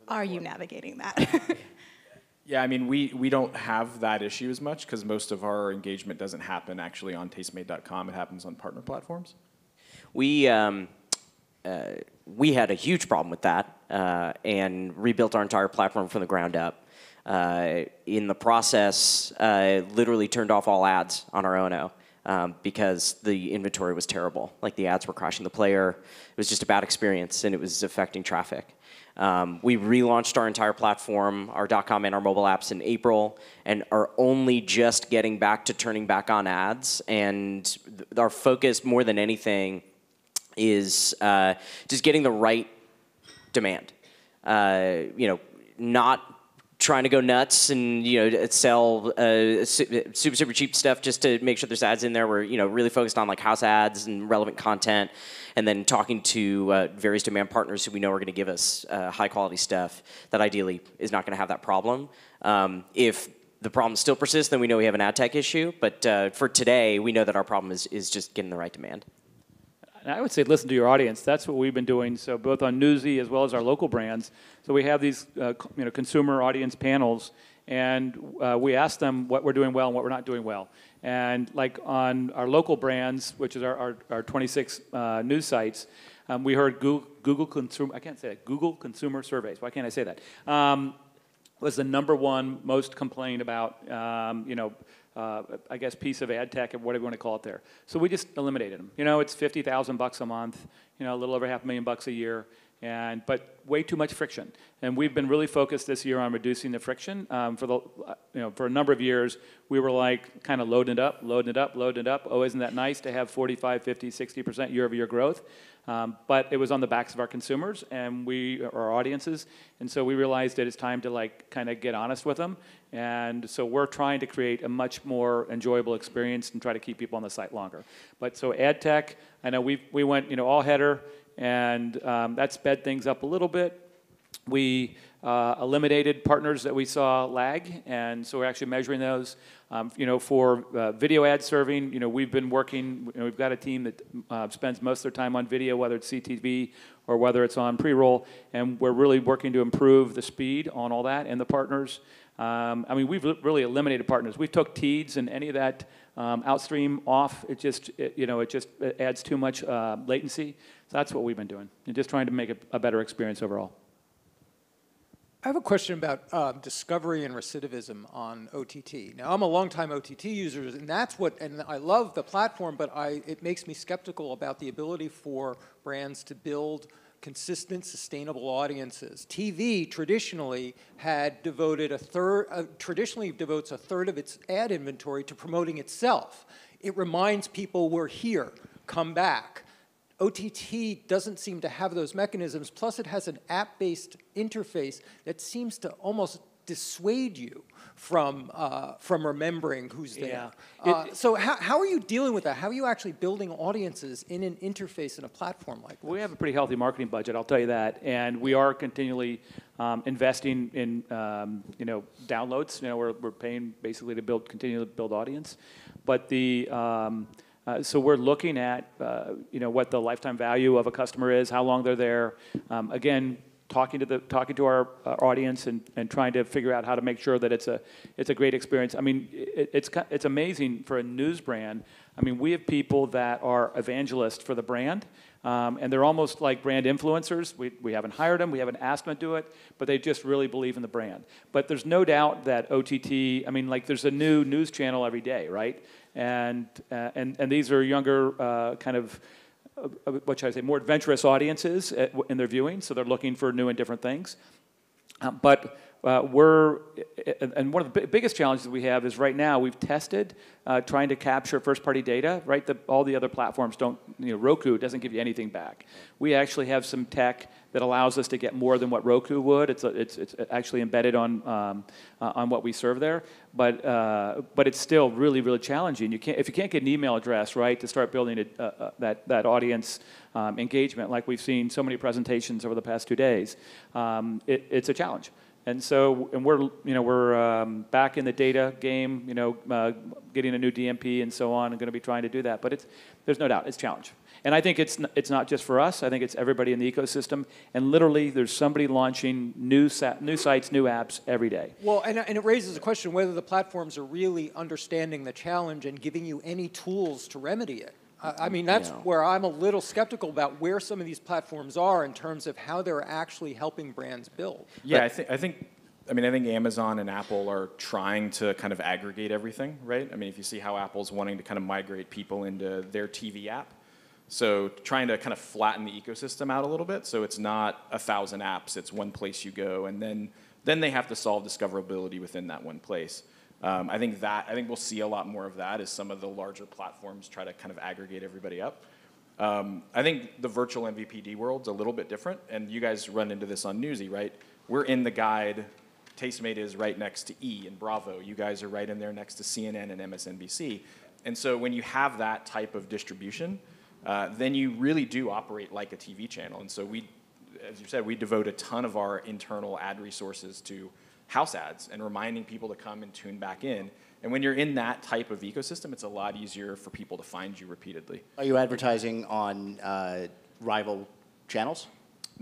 Are you navigating that? Yeah, I mean, we don't have that issue as much because most of our engagement doesn't happen actually on Tastemade.com. It happens on partner platforms. We had a huge problem with that and rebuilt our entire platform from the ground up. In the process, literally turned off all ads on our Ono because the inventory was terrible. The ads were crashing the player. It was just a bad experience, and it was affecting traffic. We relaunched our entire platform, our .com and our mobile apps in April, and are only just getting back to turning back on ads. And our focus, more than anything, is just getting the right demand. Not trying to go nuts and sell super cheap stuff just to make sure there's ads in there. We're really focused on like house ads and relevant content, and then talking to various demand partners who we know are going to give us high quality stuff that ideally is not going to have that problem. If the problem still persists, then we know we have an ad tech issue. But for today, we know that our problem is just getting the right demand. And I would say listen to your audience. That's what we've been doing. So both on Newsy as well as our local brands. So we have these consumer audience panels, and we ask them what we're doing well and what we're not doing well. And like on our local brands, which is our 26 news sites, we heard Google Consumer. I can't say that. Google Consumer Surveys. Why can't I say that? Was the #1 most complained about, I guess, piece of ad tech or whatever you want to call it there. So we just eliminated them. It's $50,000 a month, a little over $500,000 a year, but way too much friction. And we've been really focused this year on reducing the friction. For a number of years, we were like kind of loading it up. Oh, isn't that nice to have 45, 50, 60% year-over-year growth? But it was on the backs of our consumers and our audiences, and so we realized that it's time to kind of get honest with them. And so we're trying to create a much more enjoyable experience and try to keep people on the site longer. But so ad tech, I know we went all header, and that sped things up a little bit. We eliminated partners that we saw lag, and so we're actually measuring those. For video ad serving, we've been working, we've got a team that spends most of their time on video, whether it's CTV or whether it's on pre-roll, and we're really working to improve the speed on all that and the partners. We've really eliminated partners. We took Teads and any of that outstream off. It just adds too much latency. So that's what we've been doing, and just trying to make a better experience overall. I have a question about discovery and recidivism on OTT. Now, I'm a longtime OTT user, and and I love the platform, but it makes me skeptical about the ability for brands to build consistent, sustainable audiences. TV traditionally devotes a third of its ad inventory to promoting itself. It reminds people we're here, come back. OTT doesn't seem to have those mechanisms, plus it has an app-based interface that seems to almost dissuade you from remembering who's there. So how are you dealing with that? How are you actually building audiences in an interface in a platform like this? We have a pretty healthy marketing budget, I'll tell you that, and we are continually investing in downloads. We're paying basically to continue to build audience, but so we're looking at what the lifetime value of a customer is, how long they're there. Again, talking to our audience and trying to figure out how to make sure that it's a great experience. It's amazing for a news brand. We have people that are evangelists for the brand, and they're almost like brand influencers. We haven't hired them, we haven't asked them to do it, but they just really believe in the brand. But there's no doubt that OTT, there's a new news channel every day, right? And these are younger what should I say, more adventurous audiences in their viewing, so they're looking for new and different things. And one of the biggest challenges we have is right now we've tested trying to capture first-party data, right? All the other platforms don't, Roku doesn't give you anything back. We actually have some tech that allows us to get more than what Roku would. It's actually embedded on what we serve there, but it's still really, really challenging. If you can't get an email address, right, to start building that audience engagement, like we've seen so many presentations over the past 2 days, it's a challenge. And so, we're back in the data game, getting a new DMP and so on, and going to be trying to do that. But there's no doubt, it's a challenge. And I think it's not just for us. I think it's everybody in the ecosystem. And literally, there's somebody launching new sites, new apps every day. Well, and it raises a question whether the platforms are really understanding the challenge and giving you any tools to remedy it. That's where I'm a little skeptical about where some of these platforms are in terms of how they're actually helping brands build. Yeah, I think Amazon and Apple are trying to kind of aggregate everything, right? If you see how Apple's wanting to kind of migrate people into their TV app, so trying to kind of flatten the ecosystem out a little bit, so it's not 1,000 apps, it's one place you go, and then they have to solve discoverability within that one place. I think we'll see a lot more of that as some of the larger platforms try to kind of aggregate everybody up. I think the virtual MVPD world's a little bit different, and you guys run into this on Newsy, right? We're in the guide Tastemade is right next to E and Bravo. You guys are right in there next to CNN and MSNBC. And so when you have that type of distribution, then you really do operate like a TV channel. And so we, as you said, we devote a ton of our internal ad resources to house ads and reminding people to come and tune back in. And when you're in that type of ecosystem, it's a lot easier for people to find you repeatedly. Are you advertising on rival channels?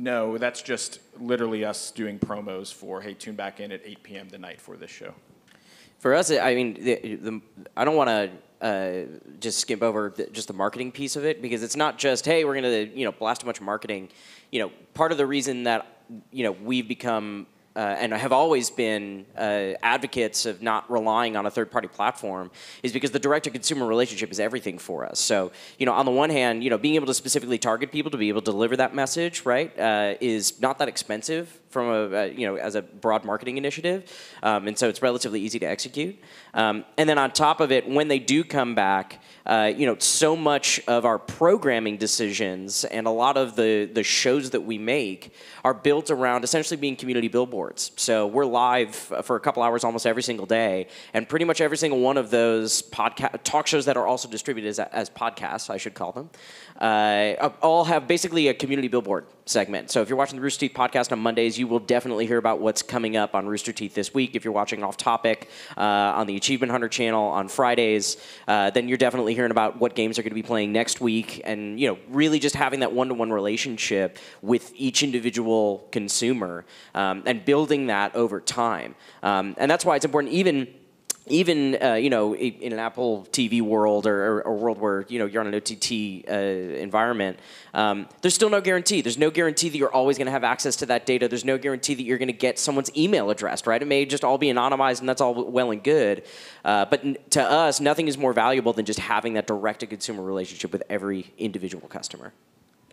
No, that's just literally us doing promos for, hey, tune back in at 8 p.m. tonight for this show. For us, I mean, I don't want to just skip over just the marketing piece of it, because it's not just, hey, we're going to blast a bunch of marketing. Part of the reason that we've become and have always been advocates of not relying on a third-party platform is because the direct-to-consumer relationship is everything for us. So, on the one hand, being able to specifically target people to be able to deliver that message, right, is not that expensive from as a broad marketing initiative, and so it's relatively easy to execute. And then on top of it, when they do come back, so much of our programming decisions and a lot of the shows that we make are built around essentially being community billboards. So we're live for a couple hours almost every single day, and pretty much every single one of those talk shows that are also distributed as podcasts, I should call them, all have basically a community billboard segment. So if you're watching the Rooster Teeth podcast on Mondays, you will definitely hear about what's coming up on Rooster Teeth this week. If you're watching Off Topic on the Achievement Hunter channel on Fridays, then you're definitely hearing about what games are going to be playing next week, and really just having that one-to-one relationship with each individual consumer and building that over time. And that's why it's important, even in an Apple TV world or a world where you're on an OTT environment, there's still no guarantee. There's no guarantee that you're always going to have access to that data. There's no guarantee that you're going to get someone's email address, right? It may just all be anonymized, and that's all well and good. But to us, nothing is more valuable than just having that direct-to-consumer relationship with every individual customer.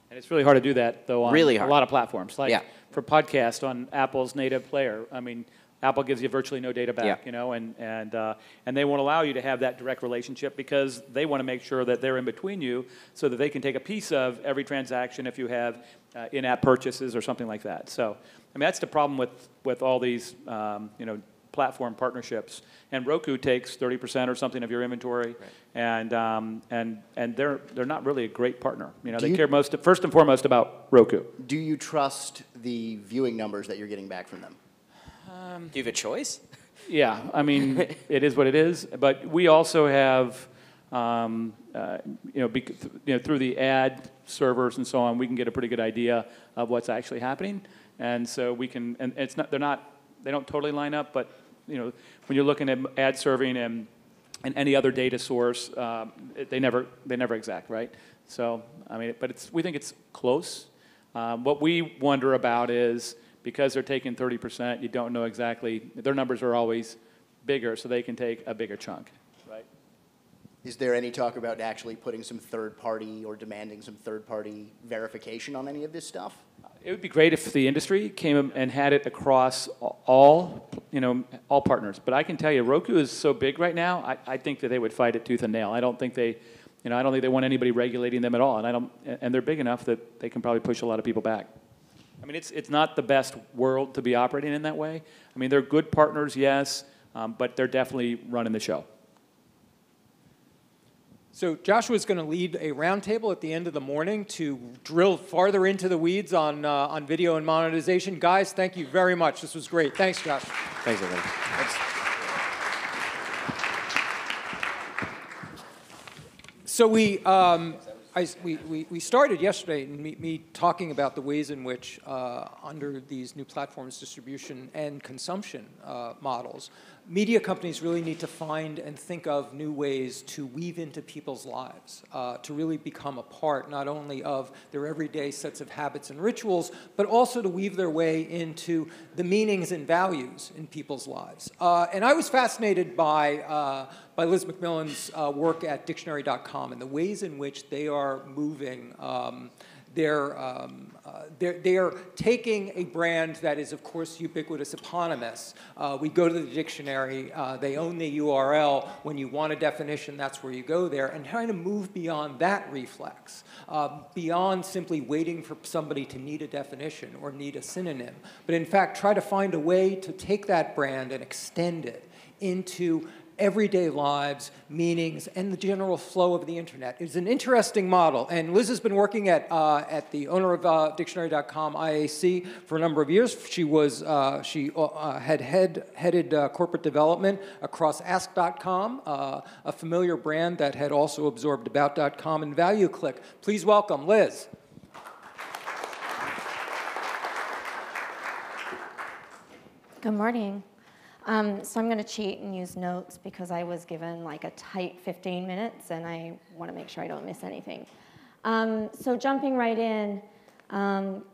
And it's really hard to do that, though, on really a lot of platforms. Like for podcast on Apple's native player, I mean, Apple gives you virtually no data back, and they won't allow you to have that direct relationship because they want to make sure that they're in between you so that they can take a piece of every transaction if you have in-app purchases or something like that. So, I mean, that's the problem with all these, platform partnerships. And Roku takes 30% or something of your inventory, and they're not really a great partner. They care first and foremost about Roku. Do you trust the viewing numbers that you're getting back from them? Do you have a choice? Yeah, I mean, it is what it is. But we also have, through the ad servers and so on, we can get a pretty good idea of what's actually happening, and so we can. And it's not, they don't totally line up, but when you're looking at ad serving and any other data source, they never exact, right? So I mean, but we think it's close. What we wonder about is, because they're taking 30%, you don't know exactly. Their numbers are always bigger, so they can take a bigger chunk, right? Is there any talk about actually putting some third-party or demanding some third-party verification on any of this stuff? It would be great if the industry came and had it across all partners. But I can tell you, Roku is so big right now. I think that they would fight it tooth and nail. I don't think they want anybody regulating them at all. And they're big enough that they can probably push a lot of people back. I mean, it's not the best world to be operating in that way. I mean, they're good partners, yes, but they're definitely running the show. So Joshua's going to lead a roundtable at the end of the morning to drill farther into the weeds on video and monetization. Guys, thank you very much. This was great. Thanks, Josh. Thanks, everybody. Thanks. So we started yesterday in me talking about the ways in which under these new platforms, distribution and consumption models, media companies really need to find and think of new ways to weave into people's lives, to really become a part not only of their everyday sets of habits and rituals, but also to weave their way into the meanings and values in people's lives. And I was fascinated by Liz McMillan's work at dictionary.com and the ways in which they are moving they're taking a brand that is, of course, ubiquitous, eponymous. We go to the dictionary, they own the URL. When you want a definition, that's where you go there, and trying to move beyond that reflex, beyond simply waiting for somebody to need a definition or need a synonym, but in fact, try to find a way to take that brand and extend it into everyday lives, meanings, and the general flow of the internet. It's an interesting model, and Liz has been working at the owner of Dictionary.com, IAC, for a number of years. She had headed corporate development across Ask.com, a familiar brand that had also absorbed About.com and ValueClick. Please welcome Liz. Good morning. So I'm going to cheat and use notes because I was given like a tight 15 minutes and I want to make sure I don't miss anything. So jumping right in,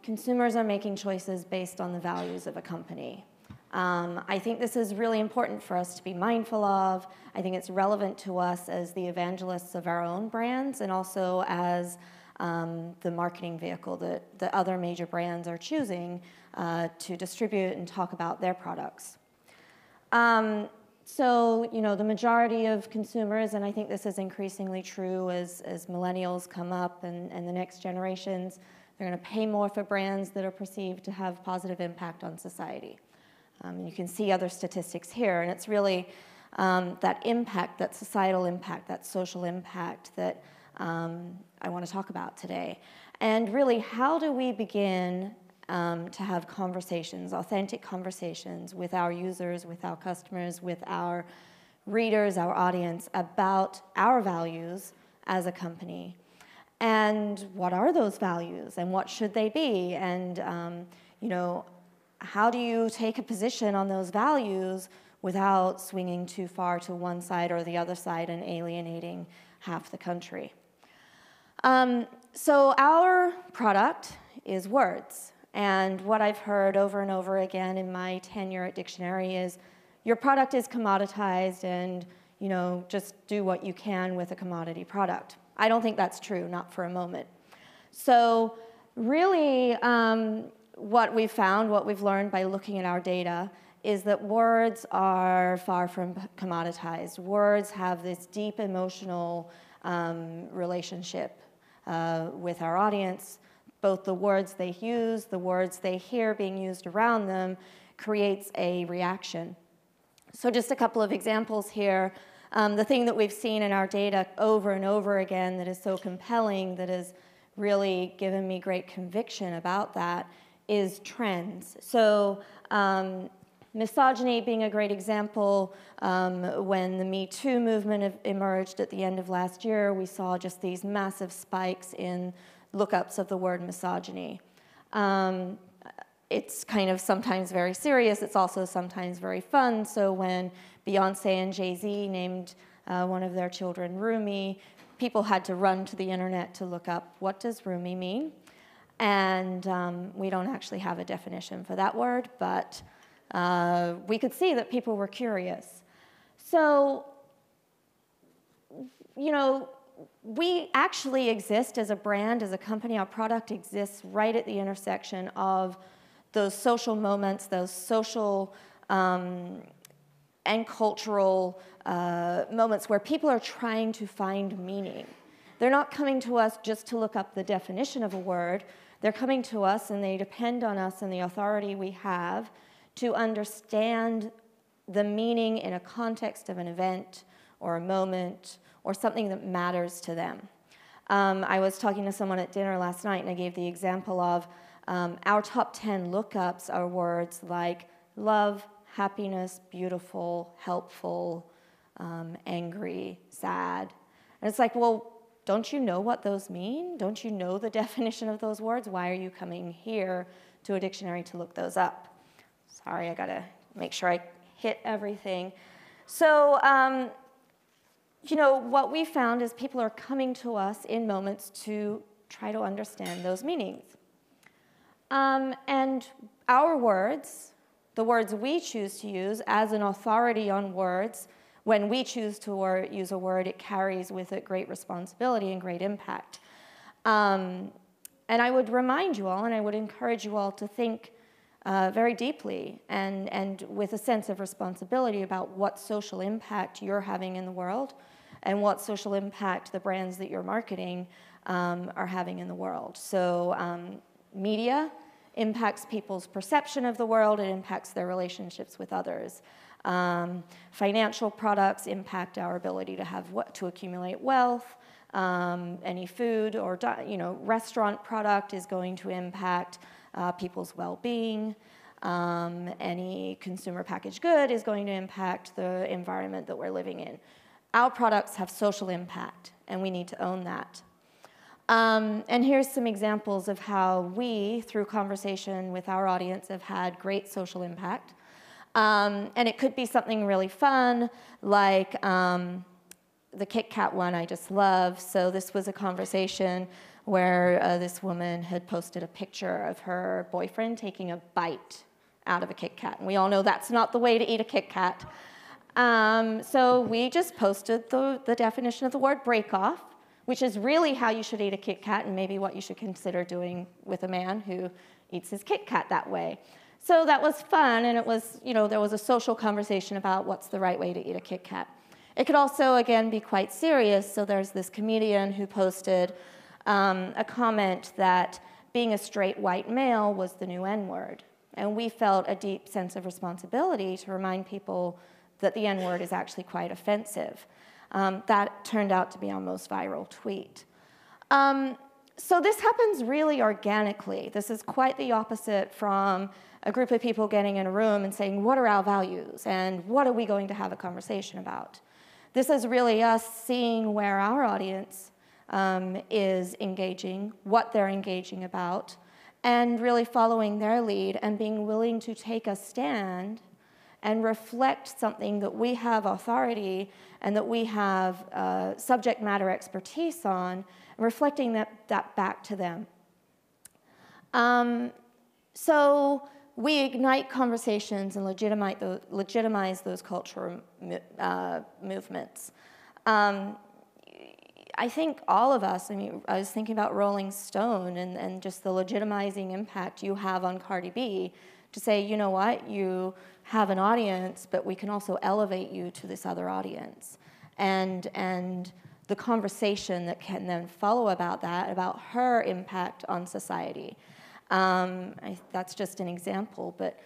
consumers are making choices based on the values of a company. I think this is really important for us to be mindful of. I think it's relevant to us as the evangelists of our own brands and also as the marketing vehicle that the other major brands are choosing to distribute and talk about their products. So, you know, the majority of consumers, and I think this is increasingly true as millennials come up and the next generations, they're going to pay more for brands that are perceived to have positive impact on society. You can see other statistics here, and it's really that impact, that societal impact, that social impact that I want to talk about today. And really, how do we begin to have conversations, authentic conversations with our users, with our customers, with our readers, our audience about our values as a company? And what are those values and what should they be? And, you know, how do you take a position on those values without swinging too far to one side or the other side and alienating half the country? So our product is words. And what I've heard over and over again in my tenure at Dictionary is your product is commoditized and, you know, just do what you can with a commodity product. I don't think that's true, not for a moment. So really what we've found, what we've learned by looking at our data is that words are far from commoditized. Words have this deep emotional relationship with our audience. Both the words they use, the words they hear being used around them creates a reaction. So just a couple of examples here. The thing that we've seen in our data over and over again that is so compelling, that has really given me great conviction about that, is trends. So misogyny being a great example, when the Me Too movement emerged at the end of last year, we saw just these massive spikes in lookups of the word misogyny. It's kind of sometimes very serious. It's also sometimes very fun. So when Beyonce and Jay-Z named one of their children Rumi, people had to run to the internet to look up, what does Rumi mean? And we don't actually have a definition for that word, but we could see that people were curious. So, you know, we actually exist as a brand, as a company. Our product exists right at the intersection of those social moments, those social and cultural moments where people are trying to find meaning. They're not coming to us just to look up the definition of a word. They're coming to us and they depend on us and the authority we have to understand the meaning in a context of an event or a moment or something that matters to them. I was talking to someone at dinner last night and I gave the example of our top 10 lookups are words like love, happiness, beautiful, helpful, angry, sad. And it's like, well, don't you know what those mean? Don't you know the definition of those words? Why are you coming here to a dictionary to look those up? Sorry, I gotta make sure I hit everything. So, you know, what we found is people are coming to us in moments to try to understand those meanings. And our words, the words we choose to use as an authority on words, when we choose to use a word, it carries with it great responsibility and great impact. And And I would remind you all, and I would encourage you all to think very deeply and with a sense of responsibility about what social impact you're having in the world and what social impact the brands that you're marketing are having in the world. So media impacts people's perception of the world, it impacts their relationships with others. Financial products impact our ability to accumulate wealth. Any food or restaurant product is going to impact people's well-being. Any consumer packaged good is going to impact the environment that we're living in. Our products have social impact, and we need to own that. And here's some examples of how we, through conversation with our audience, have had great social impact. And it could be something really fun, like the Kit Kat one I just love. So this was a conversation where this woman had posted a picture of her boyfriend taking a bite out of a Kit Kat. And we all know that's not the way to eat a Kit Kat. So we just posted the definition of the word break off, which is really how you should eat a Kit Kat and maybe what you should consider doing with a man who eats his Kit Kat that way. So that was fun, and it was, there was a social conversation about what's the right way to eat a Kit Kat. It could also, again, be quite serious. So there's this comedian who posted a comment that being a straight white male was the new N-word. And we felt a deep sense of responsibility to remind people that the N-word is actually quite offensive. That turned out to be our most viral tweet. So this happens really organically. This is quite the opposite from a group of people getting in a room and saying, what are our values and what are we going to have a conversation about? This is really us seeing where our audience is engaging, what they're engaging about, and really following their lead and being willing to take a stand and reflect something that we have authority and that we have subject matter expertise on, and reflecting that back to them. So we ignite conversations and legitimize those cultural movements. I think all of us, I was thinking about Rolling Stone and just the legitimizing impact you have on Cardi B to say, you know what, you have an audience, but we can also elevate you to this other audience. And the conversation that can then follow about that, about her impact on society. That's just an example, but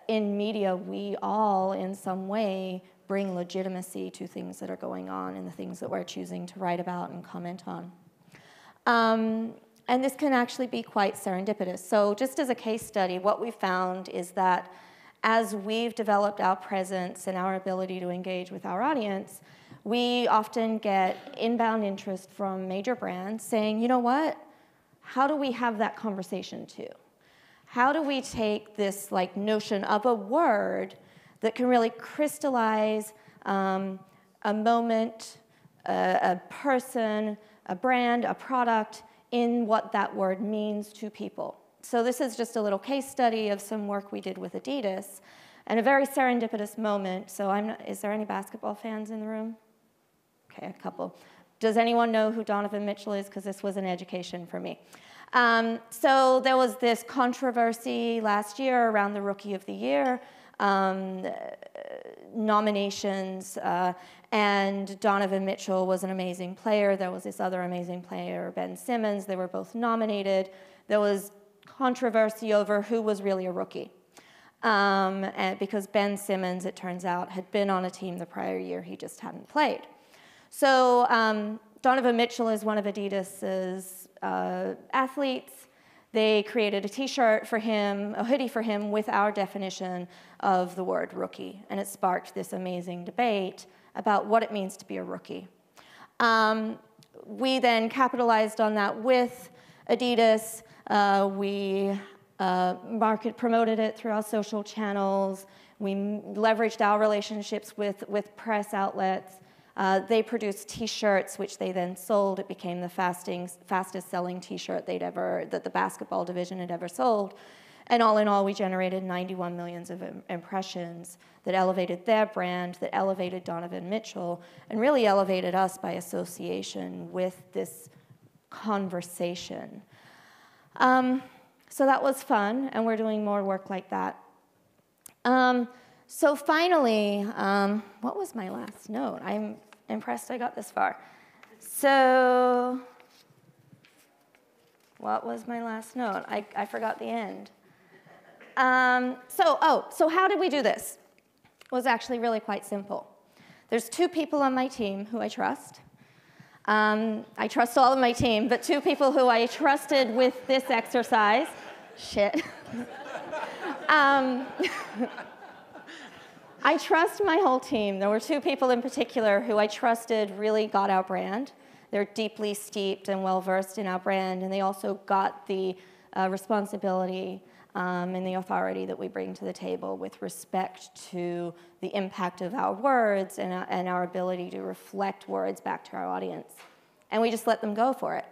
in media, we all, in some way, bring legitimacy to things that are going on and the things that we're choosing to write about and comment on. And this can actually be quite serendipitous. So just as a case study, what we found is that as we've developed our presence and our ability to engage with our audience, we often get inbound interest from major brands saying, you know what, how do we have that conversation too? How do we take this notion of a word that can really crystallize a moment, a person, a brand, a product in what that word means to people? So this is just a little case study of some work we did with Adidas and a very serendipitous moment. So is there any basketball fans in the room? Okay, a couple. Does anyone know who Donovan Mitchell is? Because this was an education for me. So there was this controversy last year around the Rookie of the Year nominations, and Donovan Mitchell was an amazing player. There was this other amazing player, Ben Simmons. They were both nominated. There was controversy over who was really a rookie. And because Ben Simmons, it turns out, had been on a team the prior year, he just hadn't played. So Donovan Mitchell is one of Adidas's athletes. They created a t-shirt for him, a hoodie for him with our definition of the word rookie. And it sparked this amazing debate about what it means to be a rookie. We then capitalized on that with Adidas. We promoted it through our social channels. We leveraged our relationships with press outlets. They produced T-shirts, which they then sold. It became the fastest selling T-shirt that the basketball division had ever sold. And all in all, we generated 91 million of impressions that elevated their brand, that elevated Donovan Mitchell, and really elevated us by association with this conversation. So that was fun, and we're doing more work like that. So finally, what was my last note? I'm impressed I got this far. So what was my last note? I forgot the end. So how did we do this? It was actually really quite simple. There's 2 people on my team who I trust. I trust all of my team, but 2 people who I trusted with this exercise. Shit. I trust my whole team. There were 2 people in particular who I trusted really got our brand. They're deeply steeped and well-versed in our brand, and they also got the responsibility and the authority that we bring to the table with respect to the impact of our words and our ability to reflect words back to our audience. And we just let them go for it.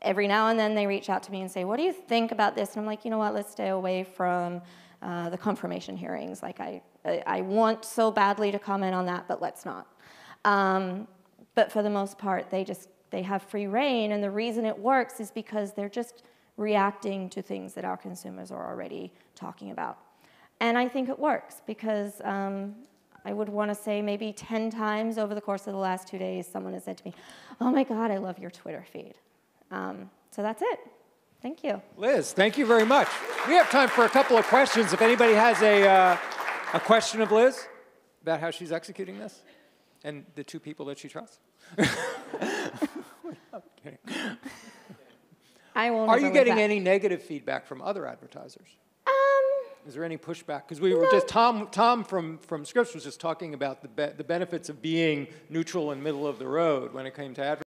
Every now and then they reach out to me and say, what do you think about this? And I'm like, you know what, let's stay away from the confirmation hearings. Like I want so badly to comment on that, but let's not. But for the most part, they have free reign, and the reason it works is because they're just reacting to things that our consumers are already talking about. And I think it works because I would want to say maybe 10 times over the course of the last 2 days, someone has said to me, oh my God, I love your Twitter feed. So that's it. Thank you. Liz, thank you very much. We have time for a couple of questions. If anybody has a question of Liz about how she's executing this and the 2 people that she trusts. I'm kidding. Are you getting any negative feedback from other advertisers? Is there any pushback? Because we were just, Tom from Scripps was just talking about the benefits of being neutral and middle of the road when it came to advertising.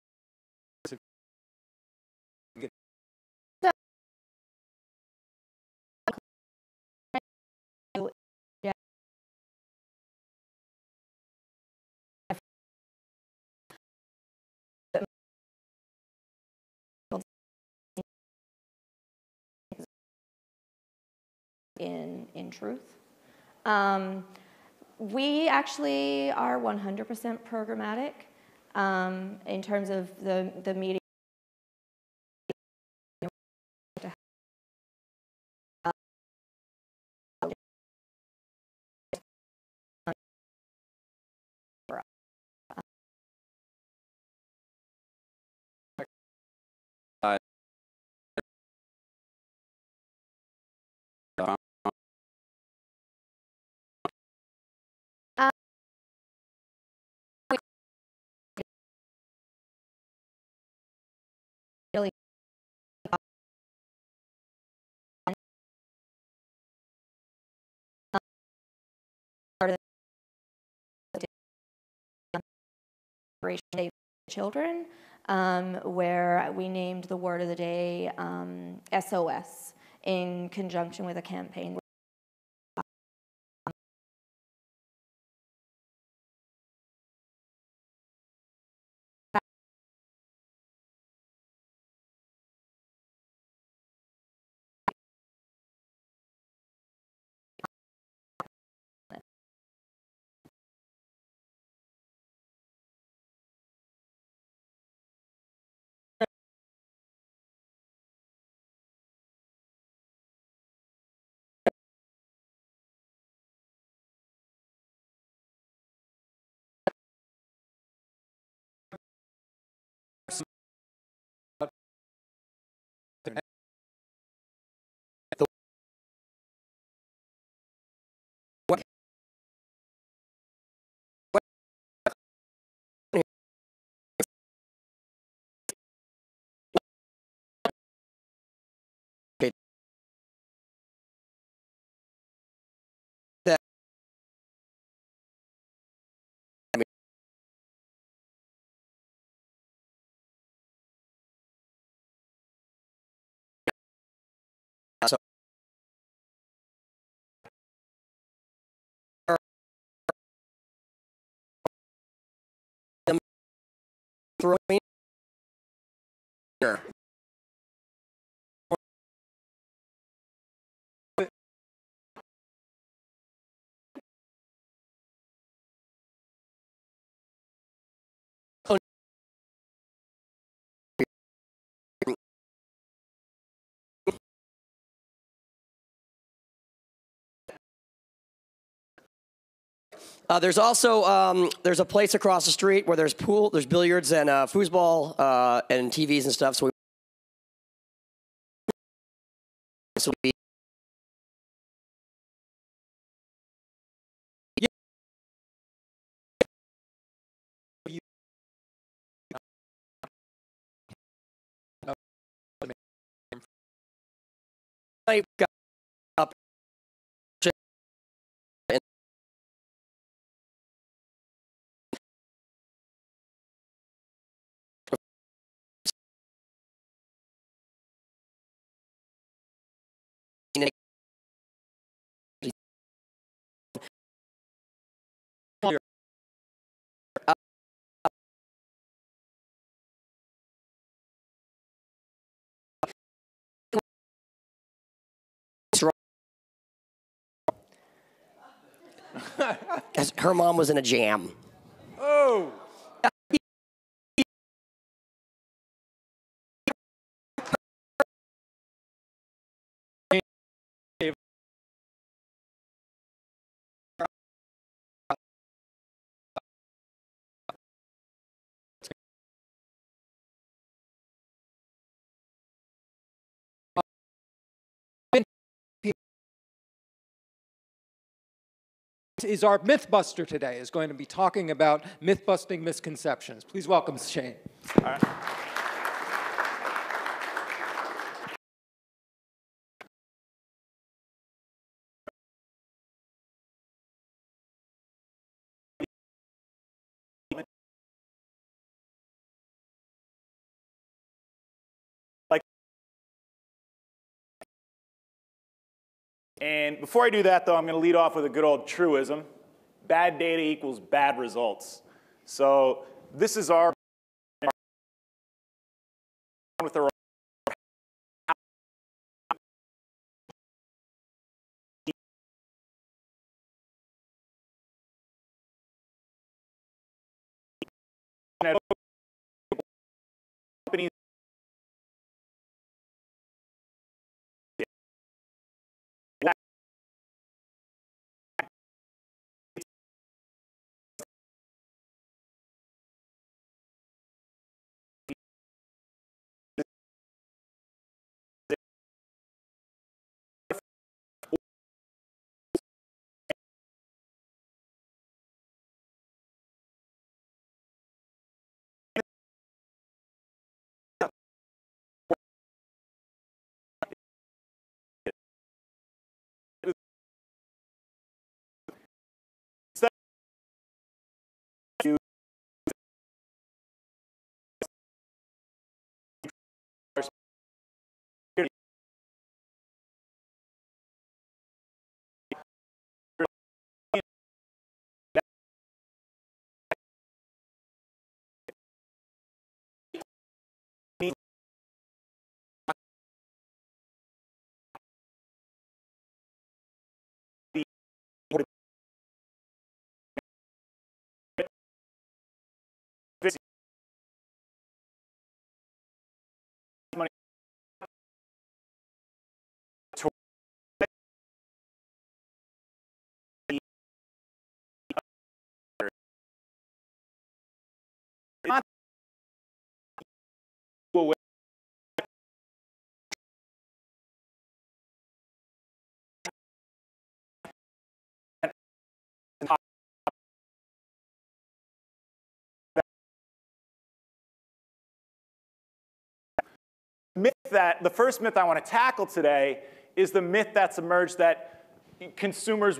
In truth. We actually are 100% programmatic in terms of the media. Really part of the Day Children, where we named the word of the day SOS in conjunction with a campaign. Throwing There's also there's a place across the street where there's pool, there's billiards and foosball and TVs and stuff. So we got up her mom was in a jam. Oh. Is our Mythbuster today, is going to be talking about myth-busting misconceptions. Please welcome Shane. All right. And before I do that, though, I'm going to lead off with a good old truism. Bad data equals bad results. So this is our with the companies the first myth I want to tackle today is the myth that's emerged that consumers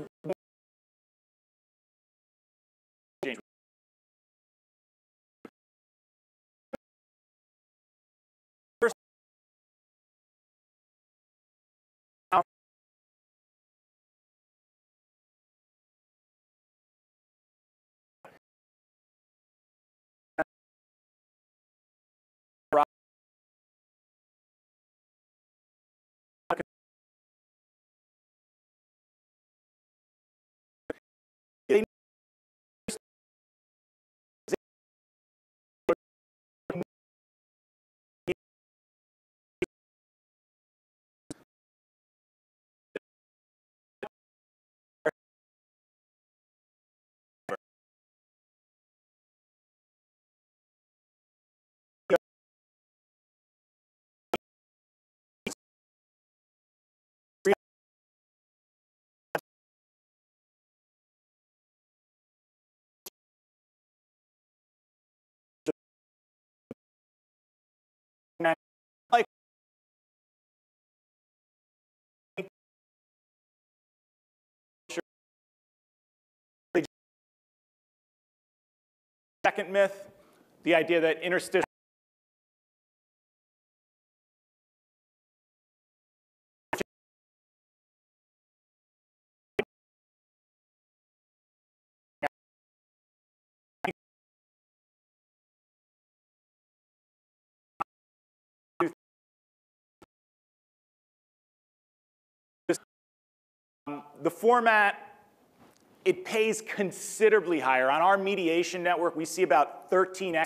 like second myth, the idea that interstitial the format, it pays considerably higher. On our mediation network, we see about 13x.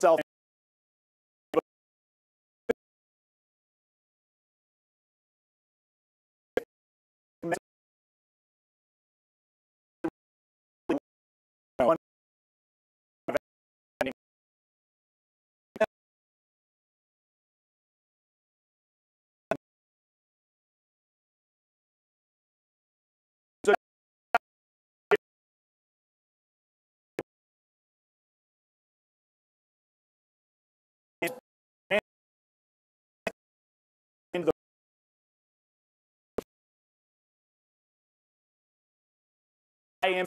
Self I am